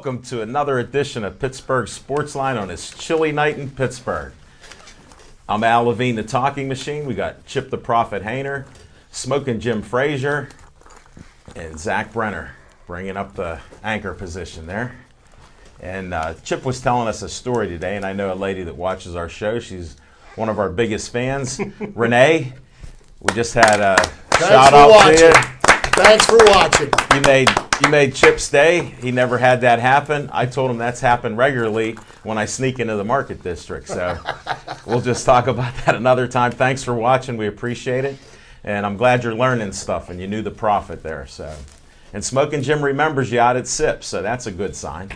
welcome to another edition of Pittsburgh Sportsline on this chilly night in Pittsburgh. I'm Al Levine, the Talking Machine. We got Chip the Prophet Hayner, Smoking Jim Frazier, and Zach Brenner bringing up the anchor position there. And Chip was telling us a story today, and I know a lady that watches our show. She's one of our biggest fans, Renee. We just had a shout out to you. Thanks for watching. You made Chip's day. He never had that happen. I told him that's happened regularly when I sneak into the Market District. So we'll just talk about that another time. Thanks for watching. We appreciate it. And I'm glad you're learning stuff and you knew the prophet there. So, and Smoking Jim remembers you out at SIP, so that's a good sign.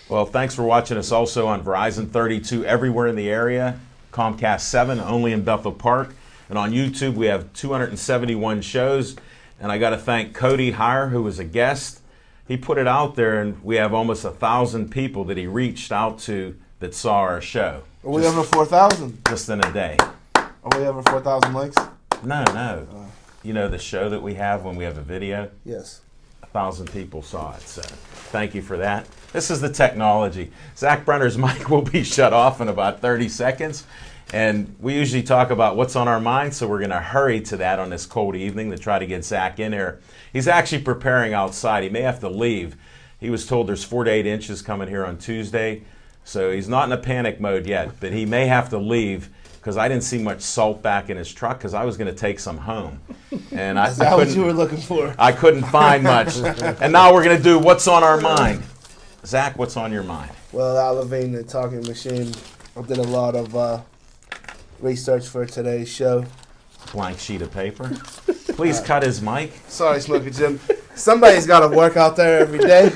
Well, thanks for watching us also on Verizon 32 everywhere in the area, Comcast 7 only in Bethel Park, and on YouTube we have 271 shows. And I got to thank Cody Heyer, who was a guest. He put it out there, and we have almost 1,000 people that he reached out to that saw our show. Are we over 4,000? Just in a day. Are we over 4,000 likes? No. You know the show that we have when we have a video? Yes. 1,000 people saw it, so thank you for that. This is the technology. Zach Brenner's mic will be shut off in about 30 seconds. And we usually talk about what's on our mind, so we're going to hurry to that on this cold evening to try to get Zach in here. He's actually preparing outside. He may have to leave. He was told there's 4 to 8 inches coming here on Tuesday, so he's not in a panic mode yet, but he may have to leave because I didn't see much salt back in his truck because I was going to take some home. And Is that what you were looking for? I couldn't find much. And now we're going to do what's on our mind. Zach, what's on your mind? Well, Al Levine, the Talking Machine, I did a lot of research for today's show. Blank sheet of paper. Please cut his mic. Sorry, Smoking Jim. Somebody's got to work out there every day.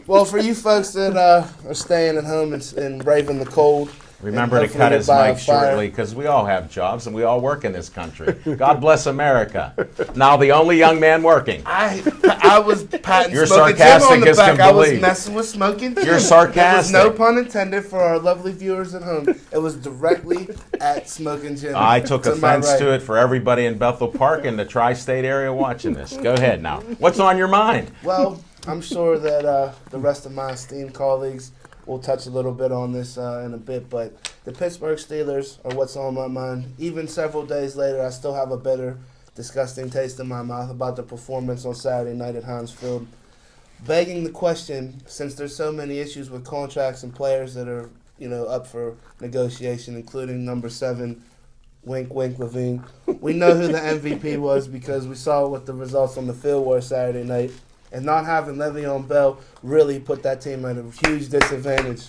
Well, for you folks that are staying at home and braving the cold, remember to cut his mic shortly because we all have jobs and we all work in this country. God bless America. Now the only young man working. I was patting You're Smoking sarcastic Jim on the as back. can I was believe. messing with Smoking Jim. You're sarcastic. There was no pun intended for our lovely viewers at home. It was directly at Smoking Jim. I took offense to it for everybody in Bethel Park and the tri-state area watching this. Go ahead now. What's on your mind? Well, I'm sure that the rest of my esteemed colleagues will touch a little bit on this in a bit, but the Pittsburgh Steelers are what's on my mind. Even several days later, I still have a bitter, disgusting taste in my mouth about the performance on Saturday night at Heinz Field. Begging the question, since there's so many issues with contracts and players that are, up for negotiation, including number 7, wink, wink, Levine. We know who the MVP was because we saw what the results on the field were Saturday night. And not having Le'Veon Bell really put that team at a huge disadvantage.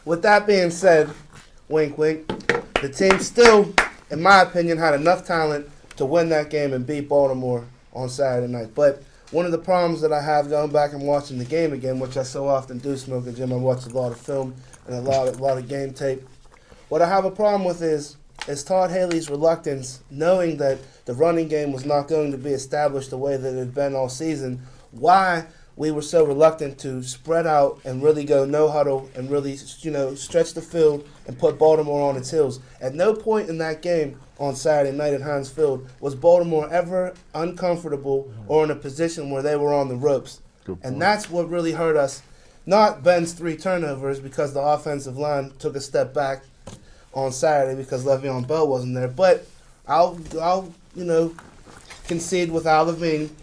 With that being said, wink, wink, the team still, in my opinion, had enough talent to win that game and beat Baltimore on Saturday night. But one of the problems that I have going back and watching the game again, which I so often do, Smoking Jim, I watch a lot of film and a lot of game tape. What I have a problem with is Todd Haley's reluctance, knowing that the running game was not going to be established the way that it had been all season, why we were so reluctant to spread out and really go no huddle and really, stretch the field and put Baltimore on its heels. At no point in that game on Saturday night at Heinz Field was Baltimore ever uncomfortable or in a position where they were on the ropes. And that's what really hurt us. Not Ben's 3 turnovers because the offensive line took a step back on Saturday because Le'Veon Bell wasn't there. But I'll concede with Al Levine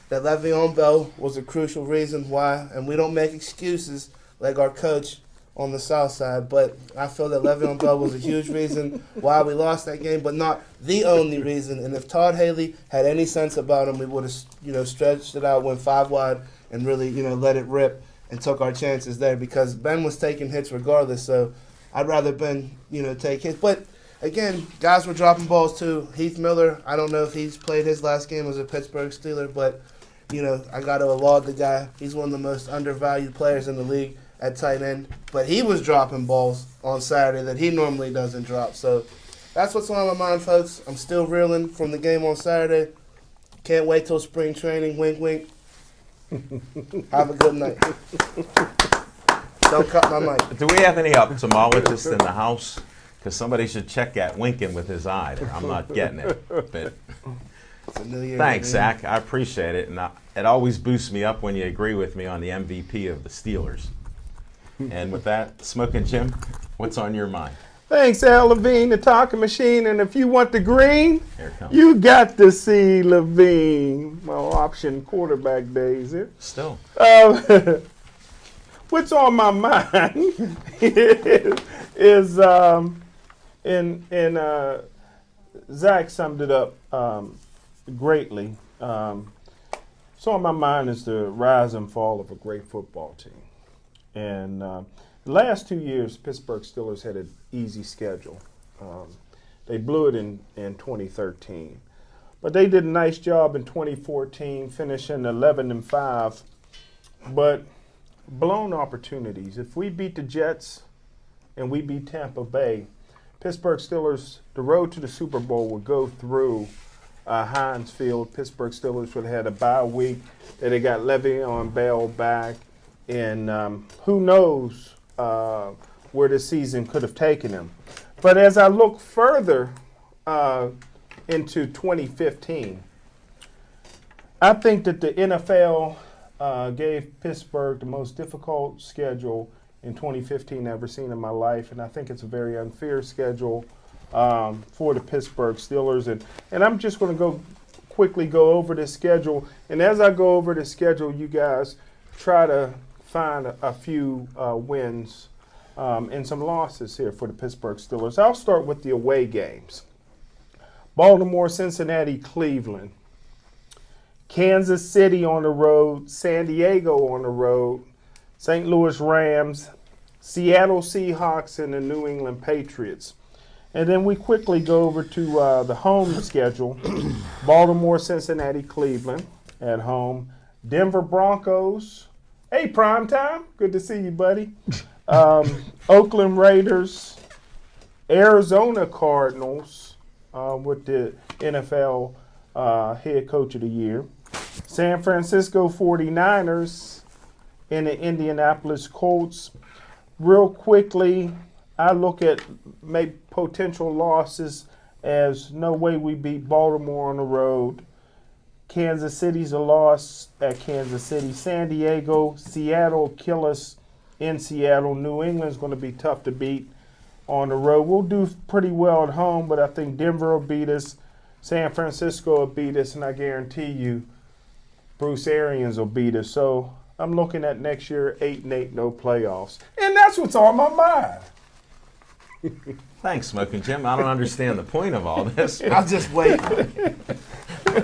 that Le'Veon Bell was a crucial reason why, and we don't make excuses like our coach on the south side, but I feel that Le'Veon Bell was a huge reason why we lost that game, but not the only reason. And if Todd Haley had any sense about him, we would have, stretched it out, went 5 wide, and really, let it rip and took our chances there because Ben was taking hits regardless, so I'd rather Ben, take hits. But, again, guys were dropping balls too. Heath Miller, I don't know if he's played his last game as a Pittsburgh Steeler, but, I got to laud the guy. He's one of the most undervalued players in the league at tight end. But he was dropping balls on Saturday that he normally doesn't drop. So that's what's on my mind, folks. I'm still reeling from the game on Saturday. Can't wait till spring training. Wink, wink. Have a good night. Don't cut my mic. Do we have any ophthalmologists in the house? Because somebody should check that winking with his eye there. I'm not getting it. But It's a new year. Thanks, Zach. I appreciate it. And it always boosts me up when you agree with me on the MVP of the Steelers. And with that, Smoking Jim, what's on your mind? Thanks, Al Levine, the talking machine. And if you want the green, Here it comes. you got to see Levine. My option quarterback days. Still. What's on my mind is Zach summed it up greatly. What's on my mind is the rise and fall of a great football team. And the last 2 years, Pittsburgh Steelers had an easy schedule. They blew it in 2013. But they did a nice job in 2014, finishing 11-5. But blown opportunities. If we beat the Jets and we beat Tampa Bay, Pittsburgh Steelers, the road to the Super Bowl would go through Heinz Field. Pittsburgh Steelers would have had a bye week. They got Le'Veon Bell back. And who knows where the season could have taken them. But as I look further into 2015, I think that the NFL gave Pittsburgh the most difficult schedule in 2015 I've ever seen in my life, and I think it's a very unfair schedule for the Pittsburgh Steelers. And I'm just going to quickly go over this schedule, and as I go over the schedule, you guys try to find a few wins and some losses here for the Pittsburgh Steelers. I'll start with the away games. Baltimore, Cincinnati, Cleveland. Kansas City on the road, San Diego on the road, St. Louis Rams, Seattle Seahawks, and the New England Patriots. And then we quickly go over to the home schedule. Baltimore, Cincinnati, Cleveland at home. Denver Broncos. Hey, prime time. Good to see you, buddy. Oakland Raiders. Arizona Cardinals with the NFL head coach of the year. San Francisco 49ers and the Indianapolis Colts. Real quickly, I look at maybe potential losses as no way we beat Baltimore on the road. Kansas City's a loss at Kansas City. San Diego, Seattle kill us in Seattle. New England's going to be tough to beat on the road. We'll do pretty well at home, but I think Denver will beat us. San Francisco will beat us, and I guarantee you Bruce Arians will beat us. So I'm looking at next year 8-8, no playoffs. And that's what's on my mind. Thanks, Smoking Jim. I don't understand the point of all this. I'll just wait.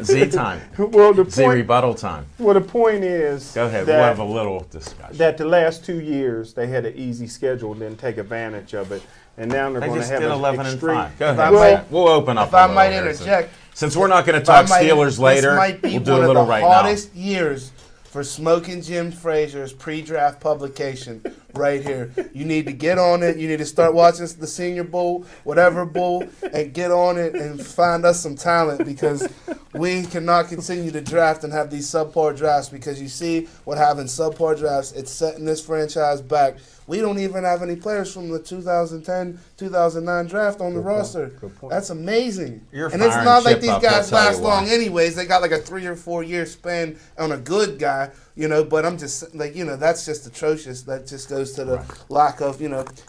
Z time. Well, the Z point, rebuttal time. well, the point is Go ahead. that, We'll have a little discussion. that the last 2 years they had an easy schedule and didn't take advantage of it. And now they're I going to just have did an 11 extreme. and 5. Go If ahead. I might- We'll open up. If I a little might here. interject, Since we're not going to if I talk might- Steelers later, this might be we'll do one a little of the right hardest years for Smoking Jim Frazier's pre-draft publication right here. You need to get on it. You need to start watching the Senior Bowl, whatever bowl, and get on it and find us some talent, because we cannot continue to draft and have these subpar drafts, because you see what having subpar drafts, it's setting this franchise back. We don't even have any players from the 2010, 2009 draft on the roster. Good point. That's amazing. You're And it's firing not like Chip these up, guys I'll tell last you why. long anyways. They got like a 3 or 4 year span on a good guy, but I'm just like, that's just atrocious. That just goes to the lack of,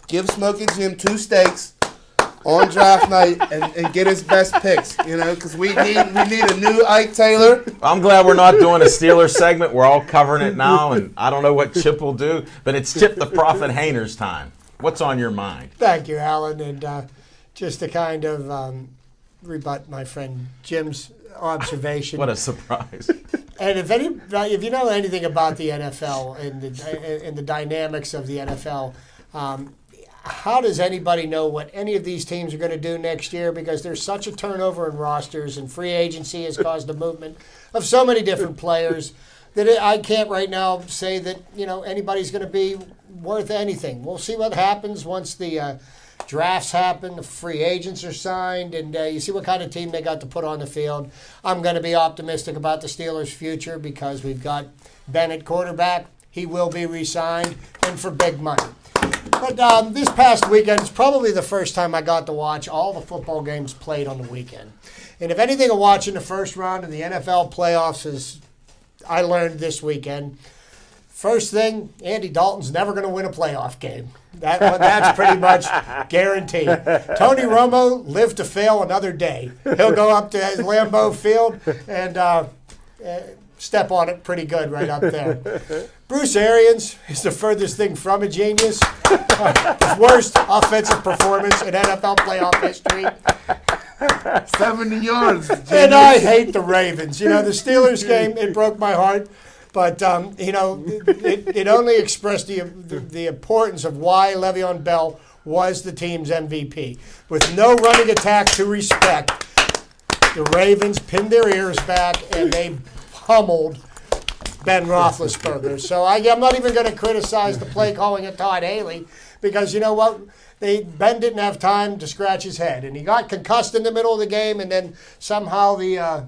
give Smoking Jim 2 steaks on draft night and get his best picks, because we need a new Ike Taylor. I'm glad we're not doing a Steelers segment. We're all covering it now, and I don't know what Chip will do, but it's Chip the Prophet Hayner's time. What's on your mind? Thank you, Alan. And just to kind of rebut my friend Jim's observation. What a surprise. And if you know anything about the NFL and the dynamics of the NFL, how does anybody know what any of these teams are going to do next year? Because there's such a turnover in rosters, and free agency has caused a movement of so many different players that I can't right now say that anybody's going to be worth anything. We'll see what happens once the drafts happen, the free agents are signed, and you see what kind of team they got to put on the field. I'm going to be optimistic about the Steelers' future because we've got Bennett quarterback. He will be re-signed, and for big money. But this past weekend is probably the first time I got to watch all the football games played on the weekend. And if anything of watching the first round of the NFL playoffs is I learned this weekend, first thing, Andy Dalton's never going to win a playoff game. That's pretty much guaranteed. Tony Romo lived to fail another day. He'll go up to Lambeau Field and step on it pretty good right up there. Bruce Arians is the furthest thing from a genius. His worst offensive performance in NFL playoff history. 70 yards. And I hate the Ravens. You know, the Steelers game, it broke my heart. But, you know, it only expressed the importance of why Le'Veon Bell was the team's MVP. With no running attack to respect, the Ravens pinned their ears back and they pummeled Ben Roethlisberger. So I'm not even going to criticize the play calling of Todd Haley because, you know what? Ben didn't have time to scratch his head. And he got concussed in the middle of the game, and then somehow the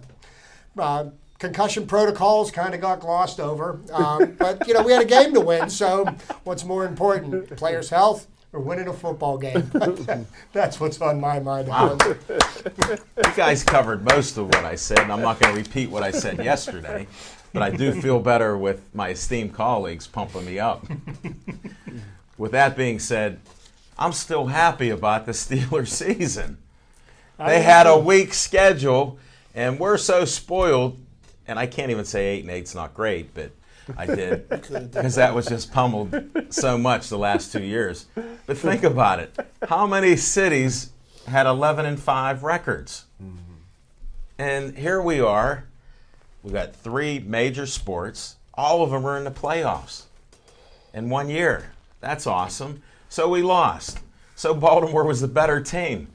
concussion protocols kind of got glossed over. But, you know, we had a game to win, so what's more important, players' health or winning a football game? That's what's on my mind. Wow. You guys covered most of what I said, and I'm not going to repeat what I said yesterday, but I do feel better with my esteemed colleagues pumping me up. With that being said, I'm still happy about the Steelers season. They had a weak schedule, and we're so spoiled. And I can't even say 8-8's not great, but I did because that was just pummeled so much the last 2 years. But think about it: how many cities had 11-5 records? And here we are. We got 3 major sports. All of them are in the playoffs in 1 year. That's awesome. So we lost. So Baltimore was the better team.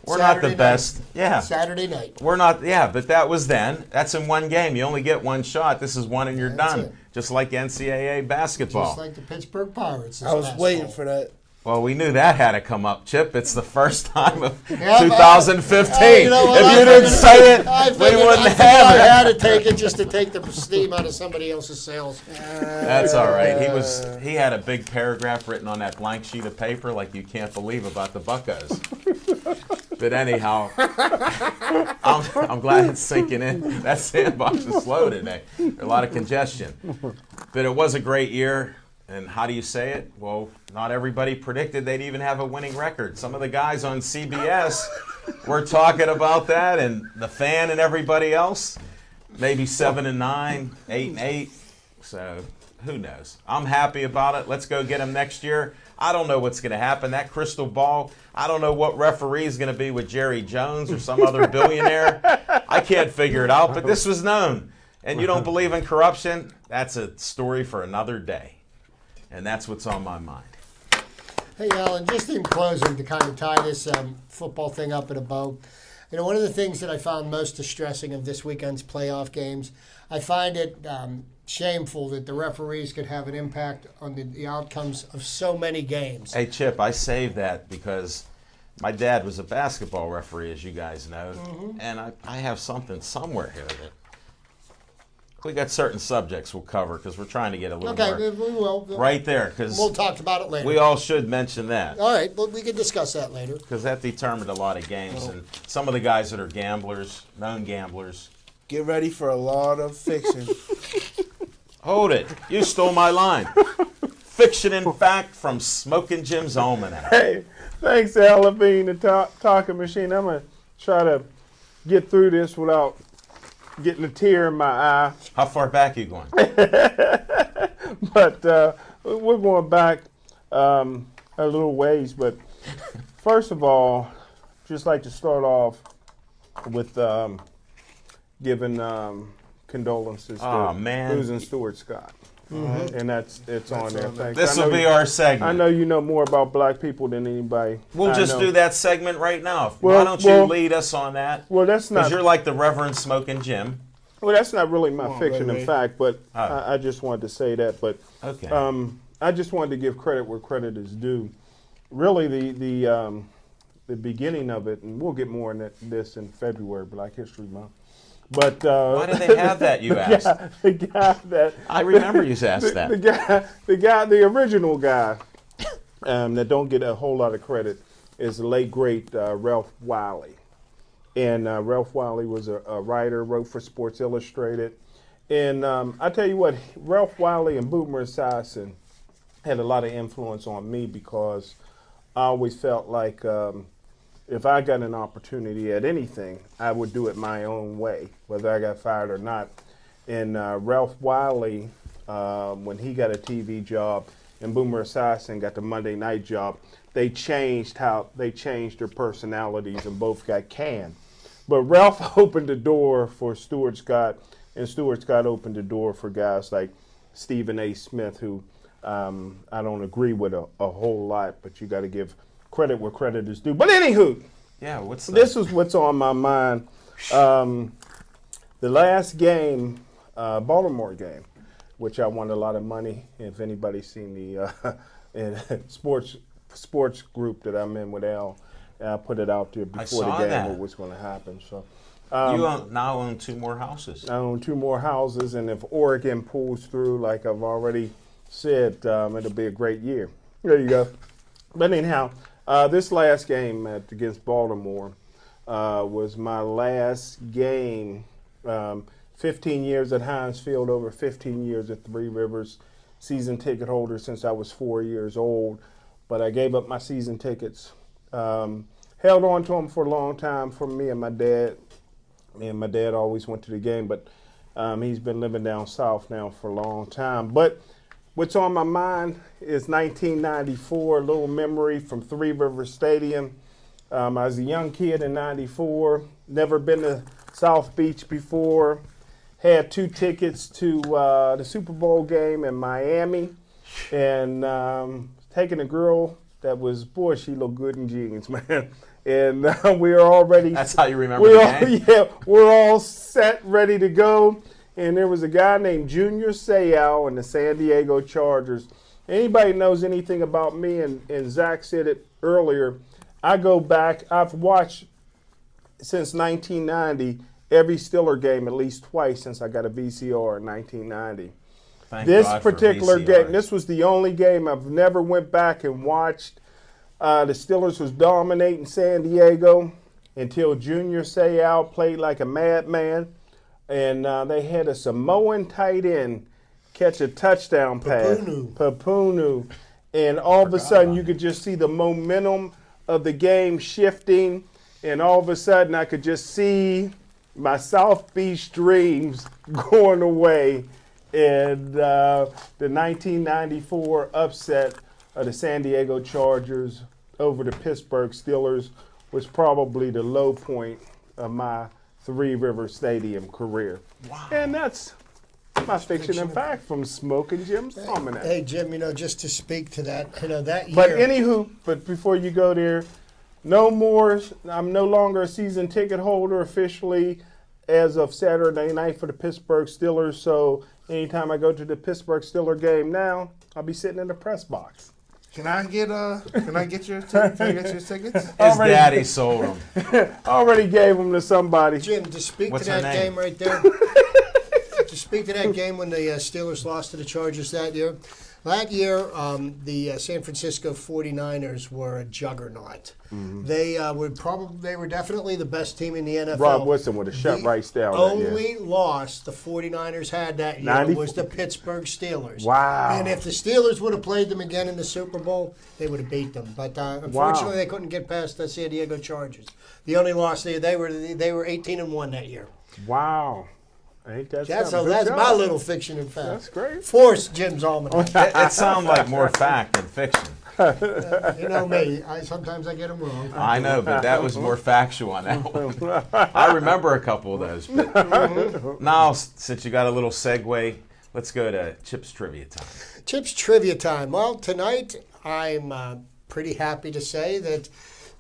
We're Saturday not the best. Night. Yeah. Saturday night. We're not, yeah, but that was then. That's in one game. You only get one shot. This is one and you're That's done. it. Just like NCAA basketball. Just like the Pittsburgh Pirates. I was waiting for that. Well, we knew that had to come up, Chip. It's the first time of Yeah, 2015. you know what, If you didn't say it, we wouldn't have I it. had to take it just to take the steam out of somebody else's sails. That's all right. He had a big paragraph written on that blank sheet of paper like you can't believe about the Buccos. But anyhow, I'm glad it's sinking in. That sandbox is slow today. There's a lot of congestion. But it was a great year. And how do you say it? Well, not everybody predicted they'd even have a winning record. Some of the guys on CBS were talking about that, and the Fan and everybody else, maybe 7-9, 8-8. So who knows? I'm happy about it. Let's go get them next year. I don't know what's going to happen. That crystal ball, I don't know what referee is going to be with Jerry Jones or some other billionaire. I can't figure it out, but this was known. And you don't believe in corruption? That's a story for another day. And that's what's on my mind. Hey, Alan, just in closing to kind of tie this football thing up in a bow, you know, one of the things that I found most distressing of this weekend's playoff games, I find it shameful that the referees could have an impact on the outcomes of so many games. Hey, Chip, I saved that because my dad was a basketball referee, as you guys know, and I have something somewhere here that we got certain subjects we'll cover because we're trying to get a little more. Okay, we will. Right there, because We'll talk about it later. we all should mention that All right, well, we can discuss that later. because that determined a lot of games. And some of the guys that are gamblers, known gamblers. Get ready for a lot of fiction. Hold it. You stole my line. Fiction and fact from Smoking Jim's Almanac. Hey, thanks, Al, being the talking machine. I'm going to try to get through this without getting a tear in my eye. How far back are you going? But we're going back a little ways. But first of all, just like to start off with giving condolences to losing Stuart Scott. And it's on there. Thanks. This will be our segment. I know you know more about black people than anybody. We'll just do that segment right now. Well, Why don't you lead us on that? Well, that's not. Because you're like the Reverend Smoking Jim. Well, that's not really my fiction and Ray. fact, but I just wanted to say that. But Okay. I just wanted to give credit where credit is due. Really, the beginning of it, and we'll get more into this in February, Black History Month. But Why do they have that, you asked? the guy that I remember you asked that. the original guy that don't get a whole lot of credit is the late, great Ralph Wiley. And Ralph Wiley was a writer, wrote for Sports Illustrated. And I tell you what, Ralph Wiley and Boomer Esiason had a lot of influence on me because I always felt like if I got an opportunity at anything, I would do it my own way, whether I got fired or not. And Ralph Wiley, when he got a TV job, and Boomer Esiason got the Monday night job, they changed their personalities and both got canned. But Ralph opened the door for Stuart Scott, and Stuart Scott opened the door for guys like Stephen A. Smith, who I don't agree with a whole lot, but you got to give credit where credit is due. But anywho, Yeah, this is what's on my mind. The last game, Baltimore game, which I won a lot of money. If anybody's seen the sports group that I'm in with Al, I put it out there before the game what was going to happen. So you now own 2 more houses. I own 2 more houses, and if Oregon pulls through, like I've already said, it'll be a great year. There you go. But anyhow, this last game against Baltimore was my last game. 15 years at Heinz Field, over 15 years at Three Rivers, season ticket holder since I was 4 years old. But I gave up my season tickets, held on to them for a long time for me and my dad. Me and my dad always went to the game, but he's been living down south now for a long time. But what's on my mind is 1994, a little memory from Three Rivers Stadium. I was a young kid in 94, never been to South Beach before, had 2 tickets to the Super Bowl game in Miami, and taking a girl that was, boy, she looked good in jeans, man. And we were already. That's how you remember the game? Yeah, we're all set, ready to go. And there was a guy named Junior Seau in the San Diego Chargers. Anybody knows anything about me, and Zach said it earlier, I go back, I've watched since 1990 every Steeler game at least twice since I got a VCR in 1990. Thank This God for particular VCRs. game, this was the only game I've never went back and watched. The Steelers was dominating San Diego until Junior Seau played like a madman. And they had a Samoan tight end catch a touchdown pass. Papunu. And all of a sudden you could just see the momentum of the game shifting. And all of a sudden I could just see my South Beach dreams going away. And the 1994 upset of the San Diego Chargers over the Pittsburgh Steelers was probably the low point of my Three River Stadium career. Wow. And that's my fiction and fact from Smoking Jim's Almanac. Hey, Jim, just to speak to that, that year. But anywho, before you go there, I'm no longer a season ticket holder officially as of Saturday night for the Pittsburgh Steelers. So anytime I go to the Pittsburgh Steeler game now, I'll be sitting in the press box. Can I get your tickets? His daddy sold them. Already gave them to somebody. Jim, to speak What's to her that name? game right there, to speak to that game when the Steelers lost to the Chargers that year, the San Francisco 49ers were a juggernaut. Mm-hmm. They were definitely the best team in the NFL. Rob Woodson would have shut right down that year. Only loss the 49ers had that year was the Pittsburgh Steelers. Wow. And if the Steelers would have played them again in the Super Bowl, they would have beat them. But unfortunately, they couldn't get past the San Diego Chargers. The only loss they were 18-1 that year. Wow. Ain't that That's something? that's Good my job. little fiction and fact. That's great. Force Jim's Almanac. It sounds like more fact than fiction. You know me. Sometimes I get them wrong. I know, but that was more factual on that one. I remember a couple of those. But now, since you got a little segue, let's go to Chip's Trivia Time. Chip's Trivia Time. Well, tonight I'm pretty happy to say that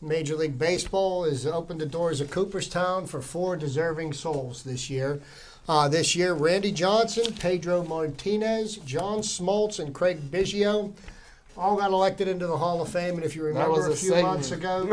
Major League Baseball has opened the doors of Cooperstown for 4 deserving souls this year. This year, Randy Johnson, Pedro Martinez, John Smoltz, and Craig Biggio all got elected into the Hall of Fame. And if you remember a few months ago,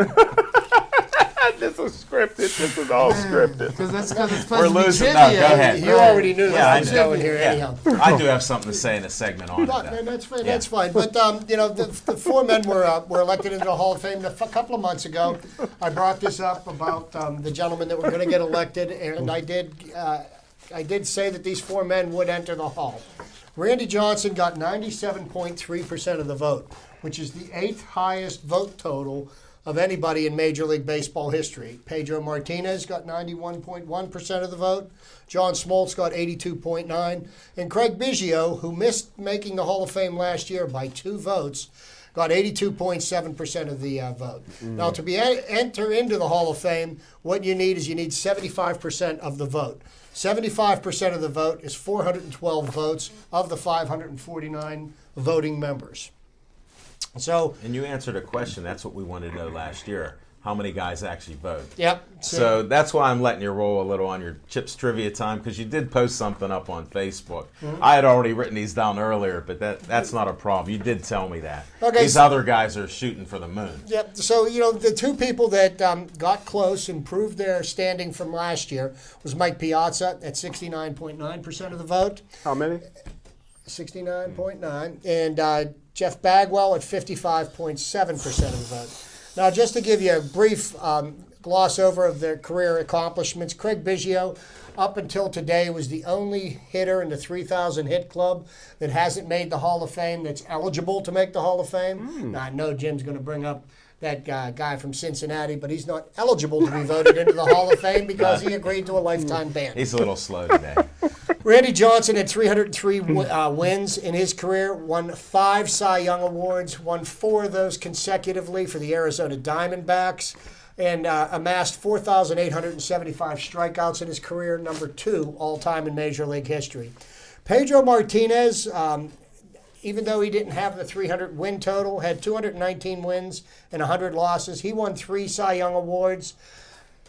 This was scripted. This was all scripted. Because it's supposed We're to be losing. trivia. No, go ahead. You already knew Yeah, that I was do. going here Yeah. anyhow. I do have something to say in a segment on it. No, though. that's fine. Yeah. That's fine. But the four men were elected into the Hall of Fame a couple of months ago. I brought this up about the gentlemen that were going to get elected, and I did say that these four men would enter the Hall. Randy Johnson got 97.3% of the vote, which is the 8th highest vote total of anybody in Major League Baseball history. Pedro Martinez got 91.1% of the vote. John Smoltz got 82.9%. And Craig Biggio, who missed making the Hall of Fame last year by 2 votes, got 82.7% of the vote. Now, to enter into the Hall of Fame, what you need is 75% of the vote. 75% of the vote is 412 votes of the 549 voting members. So, And you answered a question. That's what we wanted to know last year. How many guys actually vote? yep. So that's why I'm letting you roll a little on your Chips trivia time, because you did post something up on Facebook. I had already written these down earlier, but that's not a problem. You did tell me that. Okay, These so- other guys are shooting for the moon. Yep. So, the two people that got close and proved their standing from last year was Mike Piazza at 69.9% of the vote. How many? 69.9, and Jeff Bagwell at 55.7% of the vote. Now, just to give you a brief gloss over of their career accomplishments, Craig Biggio, up until today, was the only hitter in the 3,000 hit club that hasn't made the Hall of Fame that's eligible to make the Hall of Fame. Now, I know Jim's going to bring up that guy from Cincinnati, but he's not eligible to be voted into the Hall of Fame because he agreed to a lifetime ban. He's a little slow today. Randy Johnson had 303 wins in his career, won 5 Cy Young Awards, won 4 of those consecutively for the Arizona Diamondbacks, and amassed 4,875 strikeouts in his career, number 2 all-time in Major League history. Pedro Martinez, even though he didn't have the 300 win total, had 219 wins and 100 losses. He won 3 Cy Young Awards.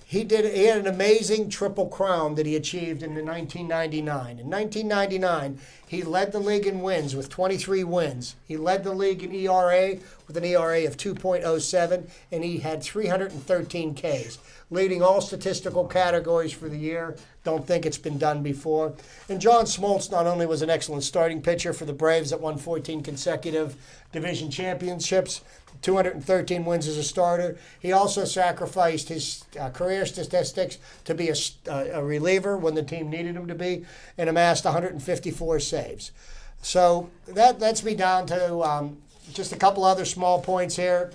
He had an amazing triple crown that he achieved in 1999. In 1999, he led the league in wins with 23 wins. He led the league in ERA with an ERA of 2.07, and he had 313 Ks, leading all statistical categories for the year. Don't think it's been done before. And John Smoltz not only was an excellent starting pitcher for the Braves that won 14 consecutive division championships, 213 wins as a starter. He also sacrificed his career statistics to be a reliever when the team needed him to be, and amassed 154 saves. So that's me down to just a couple other small points here.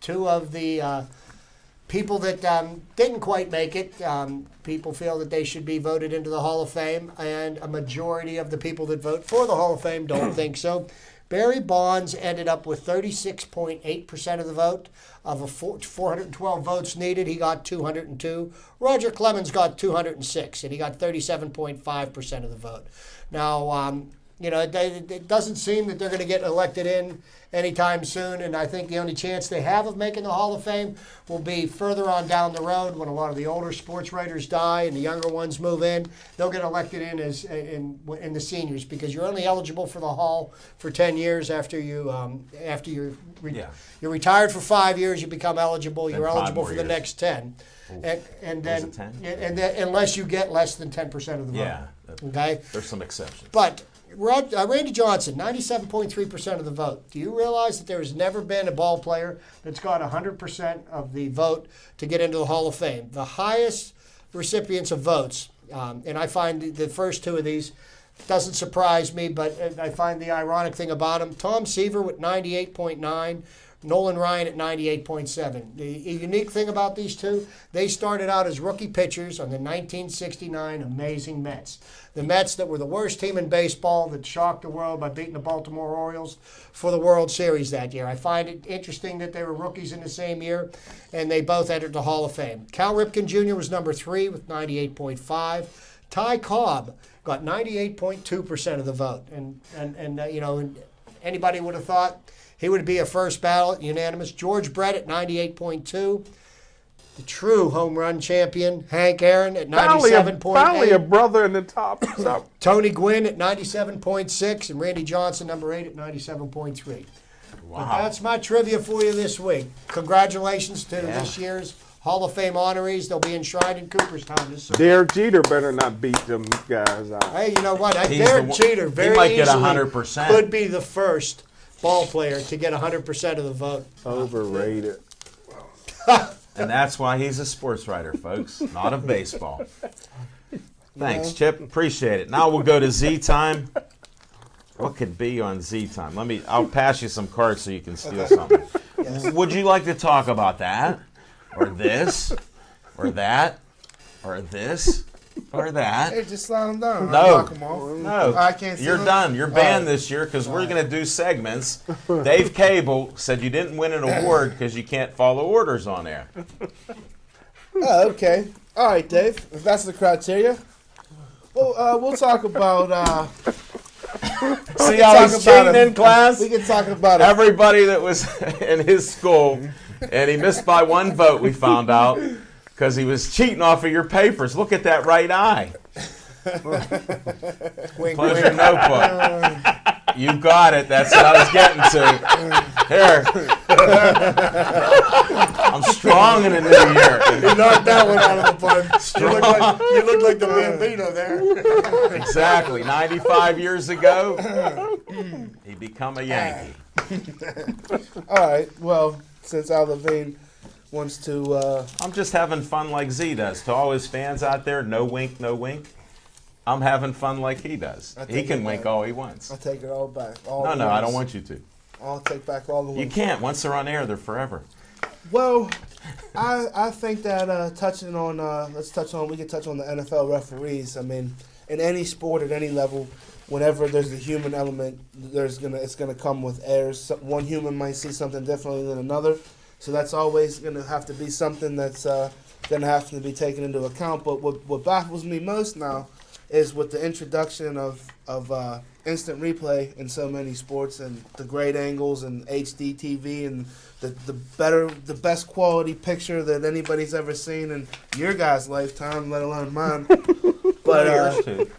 2 of the people that didn't quite make it, people feel that they should be voted into the Hall of Fame, and a majority of the people that vote for the Hall of Fame don't think so. Barry Bonds ended up with 36.8% of the vote. Of 412 votes needed, he got 202. Roger Clemens got 206, and he got 37.5% of the vote. Now, it doesn't seem that they're going to get elected in anytime soon, and I think the only chance they have of making the Hall of Fame will be further on down the road when a lot of the older sports writers die and the younger ones move in. They'll get elected in as in the seniors, because you're only eligible for the Hall for 10 years after you're retired for 5 years. You become eligible. Then You're 5 eligible more for the years. next 10, and then Was it 10? and then unless you get less than 10% of the vote. Yeah. Okay. There's some exceptions. But Randy Johnson, 97.3% of the vote. Do you realize that there has never been a ball player that's got 100% of the vote to get into the Hall of Fame? The highest recipients of votes, and I find the first 2 of these, doesn't surprise me, but I find the ironic thing about them. Tom Seaver with 98.9, Nolan Ryan at 98.7. The unique thing about these 2, they started out as rookie pitchers on the 1969 amazing Mets. The Mets that were the worst team in baseball, that shocked the world by beating the Baltimore Orioles for the World Series that year. I find it interesting that they were rookies in the same year, and they both entered the Hall of Fame. Cal Ripken Jr. was number 3 with 98.5. Ty Cobb got 98.2% of the vote. And anybody would have thought he would be a first ballot unanimous. George Brett at 98.2. The true home run champion, Hank Aaron at 97.8. Finally a brother in the top. Tony Gwynn at 97.6, and Randy Johnson, number 8, at 97.3. Wow. But that's my trivia for you this week. Congratulations to this year's Hall of Fame honorees. They'll be enshrined in Cooperstown this summer. Derek Jeter better not beat them guys out. Hey, you know what? He's Derek the Jeter he very might get easily 100%. could be the first ball player to get 100% of the vote. Overrated. And that's why he's a sports writer, folks, not of baseball. Thanks, Chip. Appreciate it. Now we'll go to Z time. What could be on Z time? I'll pass you some cards so you can steal something. Yes. Would you like to talk about that? Or this? Or that? Or this? Or that? Hey, just slide them down. No. I'll knock 'em off. No, I can't see you're them? done. You're banned right. this year because we're going to do segments. Dave Cable said you didn't win an award because you can't follow orders on air. Oh, okay. All right, Dave. If that's the criteria, well, we'll talk about. See how he's cheating in class? We can talk about it. Everybody that was in his school, and he missed by one vote, we found out, because he was cheating off of your papers. Look at that right eye. Wink, Close wink. your notebook. You got it. That's what I was getting to. Here. I'm strong in the new year. You knocked that one out of the park. You look like the Bambino there. Exactly. 95 years ago, he become a Yankee. All right. Well, since Al Levine wants to. I'm just having fun like Z does. To all his fans out there, no wink, no wink. I'm having fun like he does. I He take can it wink back. all he wants. I'll take it all back. All No, the no, I wins. don't want you to. I'll take back all the You wins. can't. Once they're on air, they're forever. Well, I think that touching on we can touch on the NFL referees. I mean, in any sport at any level, whenever there's a human element, it's gonna come with errors. One human might see something differently than another, so that's always gonna have to be something that's gonna have to be taken into account. But what baffles me most now is with the introduction of instant replay in so many sports and the great angles and HD TV and the best quality picture that anybody's ever seen in your guys' lifetime, let alone mine. But Yours too.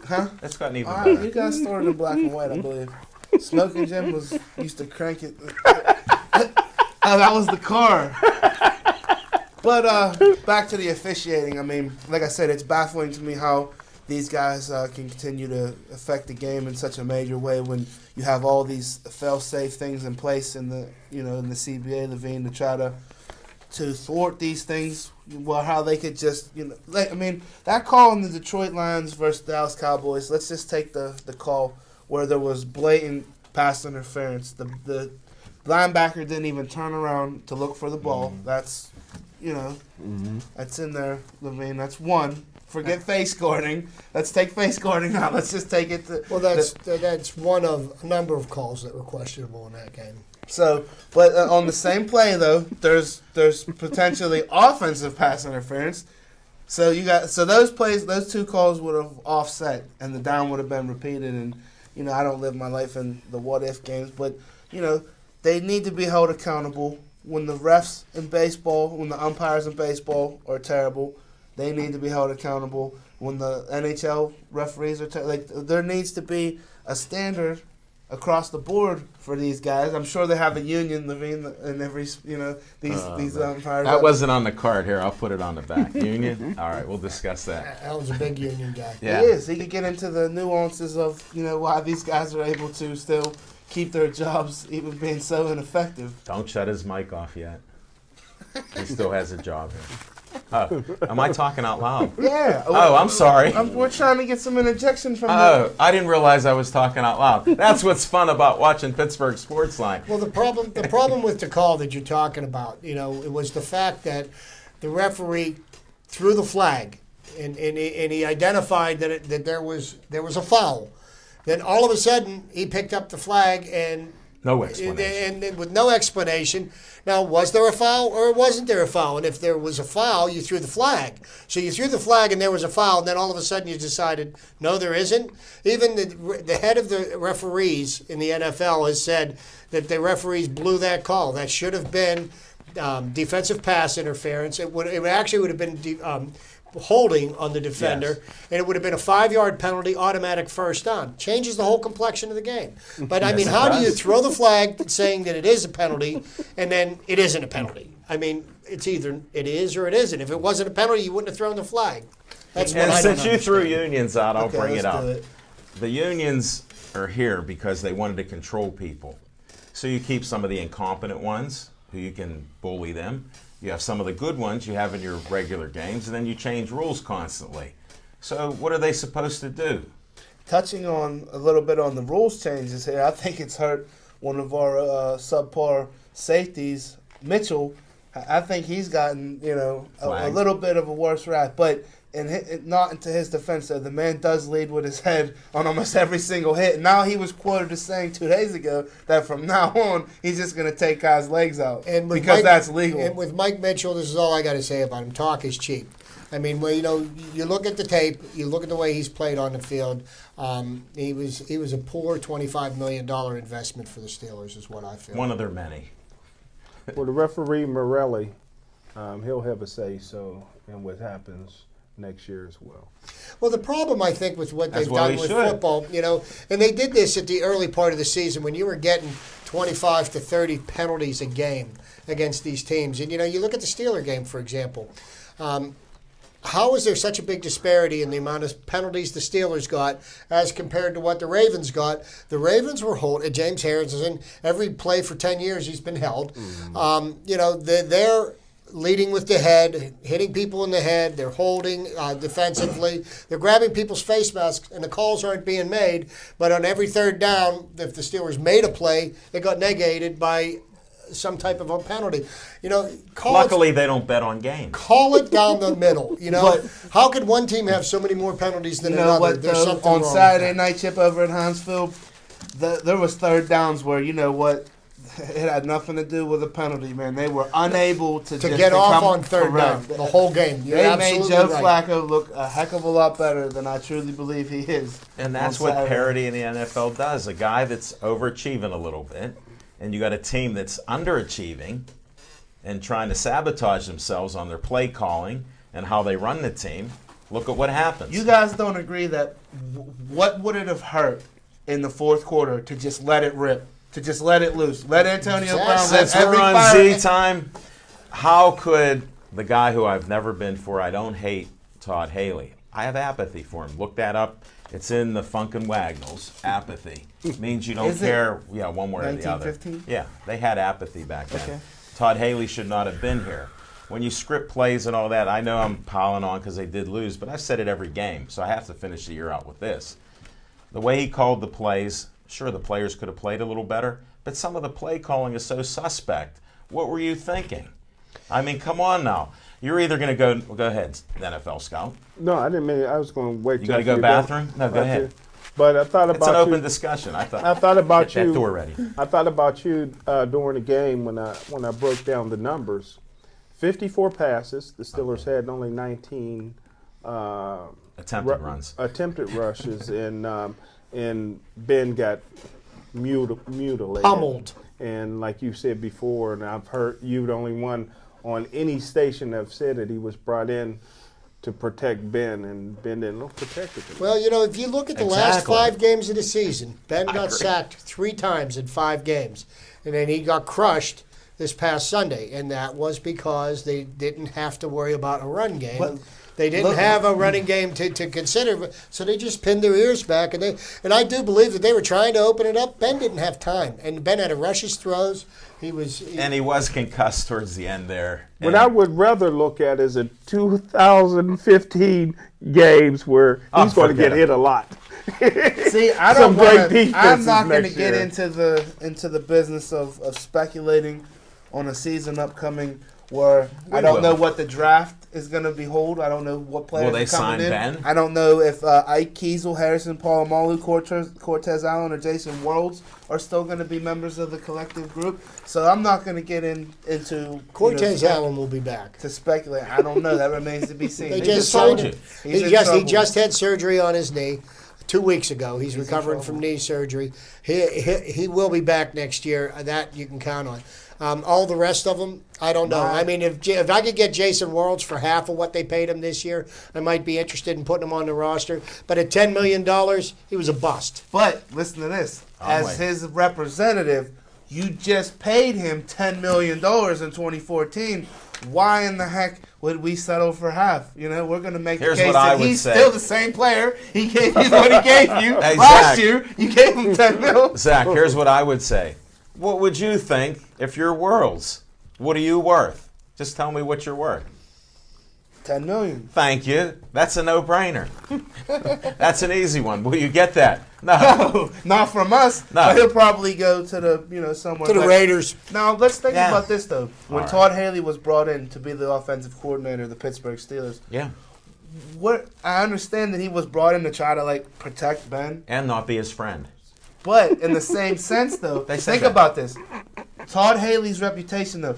huh? It's gotten even All right, better. you guys started in black and white, I believe. Smoking Jim used to crank it. Oh, that was the car. But back to the officiating. I mean, like I said, it's baffling to me how these guys can continue to affect the game in such a major way when you have all these fail-safe things in place in the CBA, Levine, to try to thwart these things. Well, how they could just that call in the Detroit Lions versus Dallas Cowboys. Let's just take the call where there was blatant pass interference. The linebacker didn't even turn around to look for the ball. That's that's in there, Levine. That's one. Forget face guarding. Let's take face guarding out. Let's just take it to. Well, that's one of a number of calls that were questionable in that game. So, but on the same play though, there's potentially offensive pass interference. So those two calls would have offset, and the down would have been repeated. And I don't live my life in the what if games, but they need to be held accountable. When the refs in baseball, when the umpires in baseball are terrible, they need to be held accountable. When the NHL referees are there needs to be a standard across the board for these guys. I'm sure they have a union, Levine, and every these umpires. That wasn't on the card here. I'll put it on the back. Union? All right, we'll discuss that. Alan's a big union guy. Yeah. He is. He could get into the nuances of why these guys are able to still keep their jobs, even being so ineffective. Don't shut his mic off yet. He still has a job here. Oh, am I talking out loud? Yeah. Oh, I'm sorry. We're trying to get some interjection from. Oh, I didn't realize I was talking out loud. That's what's fun about watching Pittsburgh Sportsline. Well, the problem with the call that you're talking about, it was the fact that the referee threw the flag, and he identified that there was a foul. Then all of a sudden he picked up the flag and No explanation. and with no explanation. Now, was there a foul or wasn't there a foul? And if there was a foul, you threw the flag. So you threw the flag and there was a foul, and then all of a sudden you decided, no, there isn't. Even the head of the referees in the NFL has said that the referees blew that call. That should have been defensive pass interference. It actually would have been holding on the defender, Yes. and it would have been a 5-yard penalty, automatic first down. Changes the whole complexion of the game. But I Yes, mean, it how do you does. throw the flag saying that it is a penalty, and then it isn't a penalty? I mean, it's either it is or it isn't. If it wasn't a penalty, you wouldn't have thrown the flag. That's what And I don't since you threw understand. unions out, I'll Okay, bring it let's up. do it. The unions are here because they wanted to control people. So you keep some of the incompetent ones who you can bully them. You have some of the good ones you have in your regular games, and then you change rules constantly. So what are they supposed to do? Touching on a little bit on the rules changes here, I think it's hurt one of our subpar safeties, Mitchell. I think he's gotten a Flagged. little bit of a worse rap, but not into his defense, though, the man does lead with his head on almost every single hit. And now he was quoted as saying 2 days ago that from now on he's just going to take guys' legs out because that's legal. And with Mike Mitchell, this is all I got to say about him. Talk is cheap. I mean, well, you look at the tape, you look at the way he's played on the field. He was a poor $25 million investment for the Steelers, is what I feel. One of their many. Well, the referee Morelli, he'll have a say-so in what happens next year as well. Well, the problem, I think, with what That's they've what done we with should. football, and they did this at the early part of the season when you were getting 25 to 30 penalties a game against these teams. And, you look at the Steeler game, for example. How is there such a big disparity in the amount of penalties the Steelers got as compared to what the Ravens got? The Ravens were holding. James Harrison, every play for 10 years he's been held. They're leading with the head, hitting people in the head. They're holding defensively. They're grabbing people's face masks, and the calls aren't being made. But on every third down, if the Steelers made a play, it got negated by some type of a penalty. Luckily, they don't bet on games. Call it down the middle. How could one team have so many more penalties than You know another? what, There's though? something On wrong Saturday with that. night, Chip, over at Hinesfield, there was third downs where, it had nothing to do with a penalty, man. They were unable to just Get off come on third down correct. the whole game. You're They made absolutely Joe right. Flacco look a heck of a lot better than I truly believe he is. And that's on what Saturday. parity in the NFL does. A guy that's overachieving a little bit, and you got a team that's underachieving and trying to sabotage themselves on their play calling and how they run the team. Look at what happens. You guys don't agree that what would it have hurt in the fourth quarter to just let it rip, to just let it loose, let Antonio Brown have Since every we're on fire. Z time, how could the guy who I've never been for, I don't hate Todd Haley. I have apathy for him. Look that up. It's in the Funkin' Wagnalls. Apathy means you don't Is it care. Yeah, one way or the other. 1915? Yeah, they had apathy back then. Okay. Todd Haley should not have been here. When you script plays and all that, I know I'm piling on because they did lose, but I've said it every game, so I have to finish the year out with this. The way he called the plays, sure, the players could have played a little better, but some of the play calling is so suspect. What were you thinking? I mean, come on now. You're either going to go ahead, NFL scout. No, I didn't mean. I was going to wait. You got to go bathroom? No, go ahead. But I thought It's about an open you. discussion. I I thought about get you. that door ready. I thought about you during the game when I broke down the numbers. 54 passes. The Steelers had only 19 Attempted runs. attempted rushes, and Ben got mutilated. Pummeled. And like you said before, and I've heard you the only one on any station that have said that he was brought in to protect Ben, and Ben didn't look protected. Well, if you look at the last Exactly. 5 games of the season, Ben got agree. sacked 3 times in 5 games. And then he got crushed this past Sunday. And that was because they didn't have to worry about a run game. Well, They didn't look- have a running game to consider, so they just pinned their ears back. And I do believe that they were trying to open it up. Ben didn't have time. And Ben had to rush his throws. He was concussed towards the end there. What And I would rather look at is a 2015 games where he's going to forget get it. hit a lot. See, I Some don't great want to. I'm defenses not going to next get year. into the business of speculating on a season upcoming where I We don't will. know what the draft is going to behold. I don't know what players Will they are coming sign in. Ben? I don't know if Ike Kiesel, Harrison Polamalu, Cortez Allen, or Jason Worlds are still going to be members of the collective group. So I'm not going to get into Cortez Allen will be back. to speculate. I don't know. That remains to be seen. They They just just told signed you. him. He's in He trouble. just had surgery on his knee 2 weeks ago. He's in recovering from trouble. knee surgery. He will be back next year. That you can count on. All the rest of them, I don't know. Right. I mean, if I could get Jason Worlds for half of what they paid him this year, I might be interested in putting him on the roster. But at $10 million, he was a bust. But listen to this. As his representative, you just paid him $10 million in 2014. Why in the heck would we settle for half? You know, we're going to make Here's the case what I that would he's say. still the same player. He gave you what he gave you Hey, last Zach. year. You gave him $10 million. Zach, here's what I would say. What would you think if you're Worlds? What are you worth? Just tell me what you're worth. $10 million. Thank you. That's a no-brainer. That's an easy one. Will you get that? No. No, not from us. No. But he'll probably go to the, somewhere. To the Raiders. Now, let's think Yeah. about this, though. When right. Todd Haley was brought in to be the offensive coordinator of the Pittsburgh Steelers, Yeah. I understand that he was brought in to try to, protect Ben. And not be his friend. But in the same sense, though, They said think that. about this. Todd Haley's reputation, though,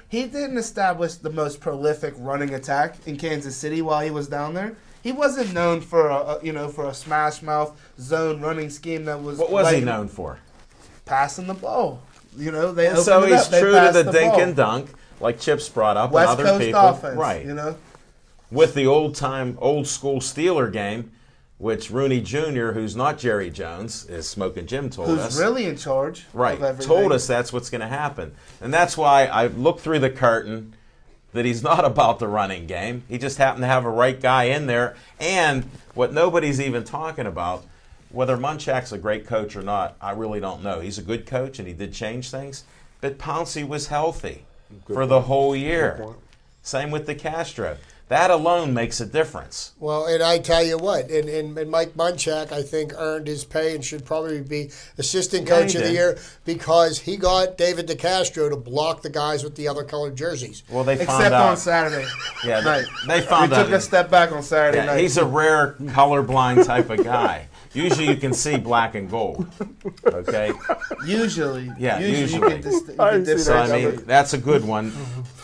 he didn't establish the most prolific running attack in Kansas City while he was down there. He wasn't known for a smash mouth zone running scheme that was. What was he known for? Passing the ball. They And opened so it he's up, they true to passed the dink ball. and dunk, like Chips brought up, West and other Coast people. offense, Right. With With the old school Steeler game, which Rooney Jr., who's not Jerry Jones, as Smoking Jim told us. who's really in charge Right. of everything. Told us that's what's going to happen. And that's why I looked through the curtain that he's not about the running game. He just happened to have a right guy in there. And what nobody's even talking about, whether Munchak's a great coach or not, I really don't know. He's a good coach, and he did change things. But Pouncey was healthy for the whole year. Same with the Castro. That alone makes a difference. Well, and I tell you what, and Mike Munchak, I think, earned his pay and should probably be assistant coach he of the did. year because he got David DeCastro to block the guys with the other colored jerseys. Well, they found Except out. on Saturday Yeah, night. they found We out. took a step back on Saturday Yeah, night. he's a rare colorblind type of guy. Usually you can see black and gold. Okay? Usually. Yeah, You usually. can you I can see So, I differentiate. mean, that's a good one.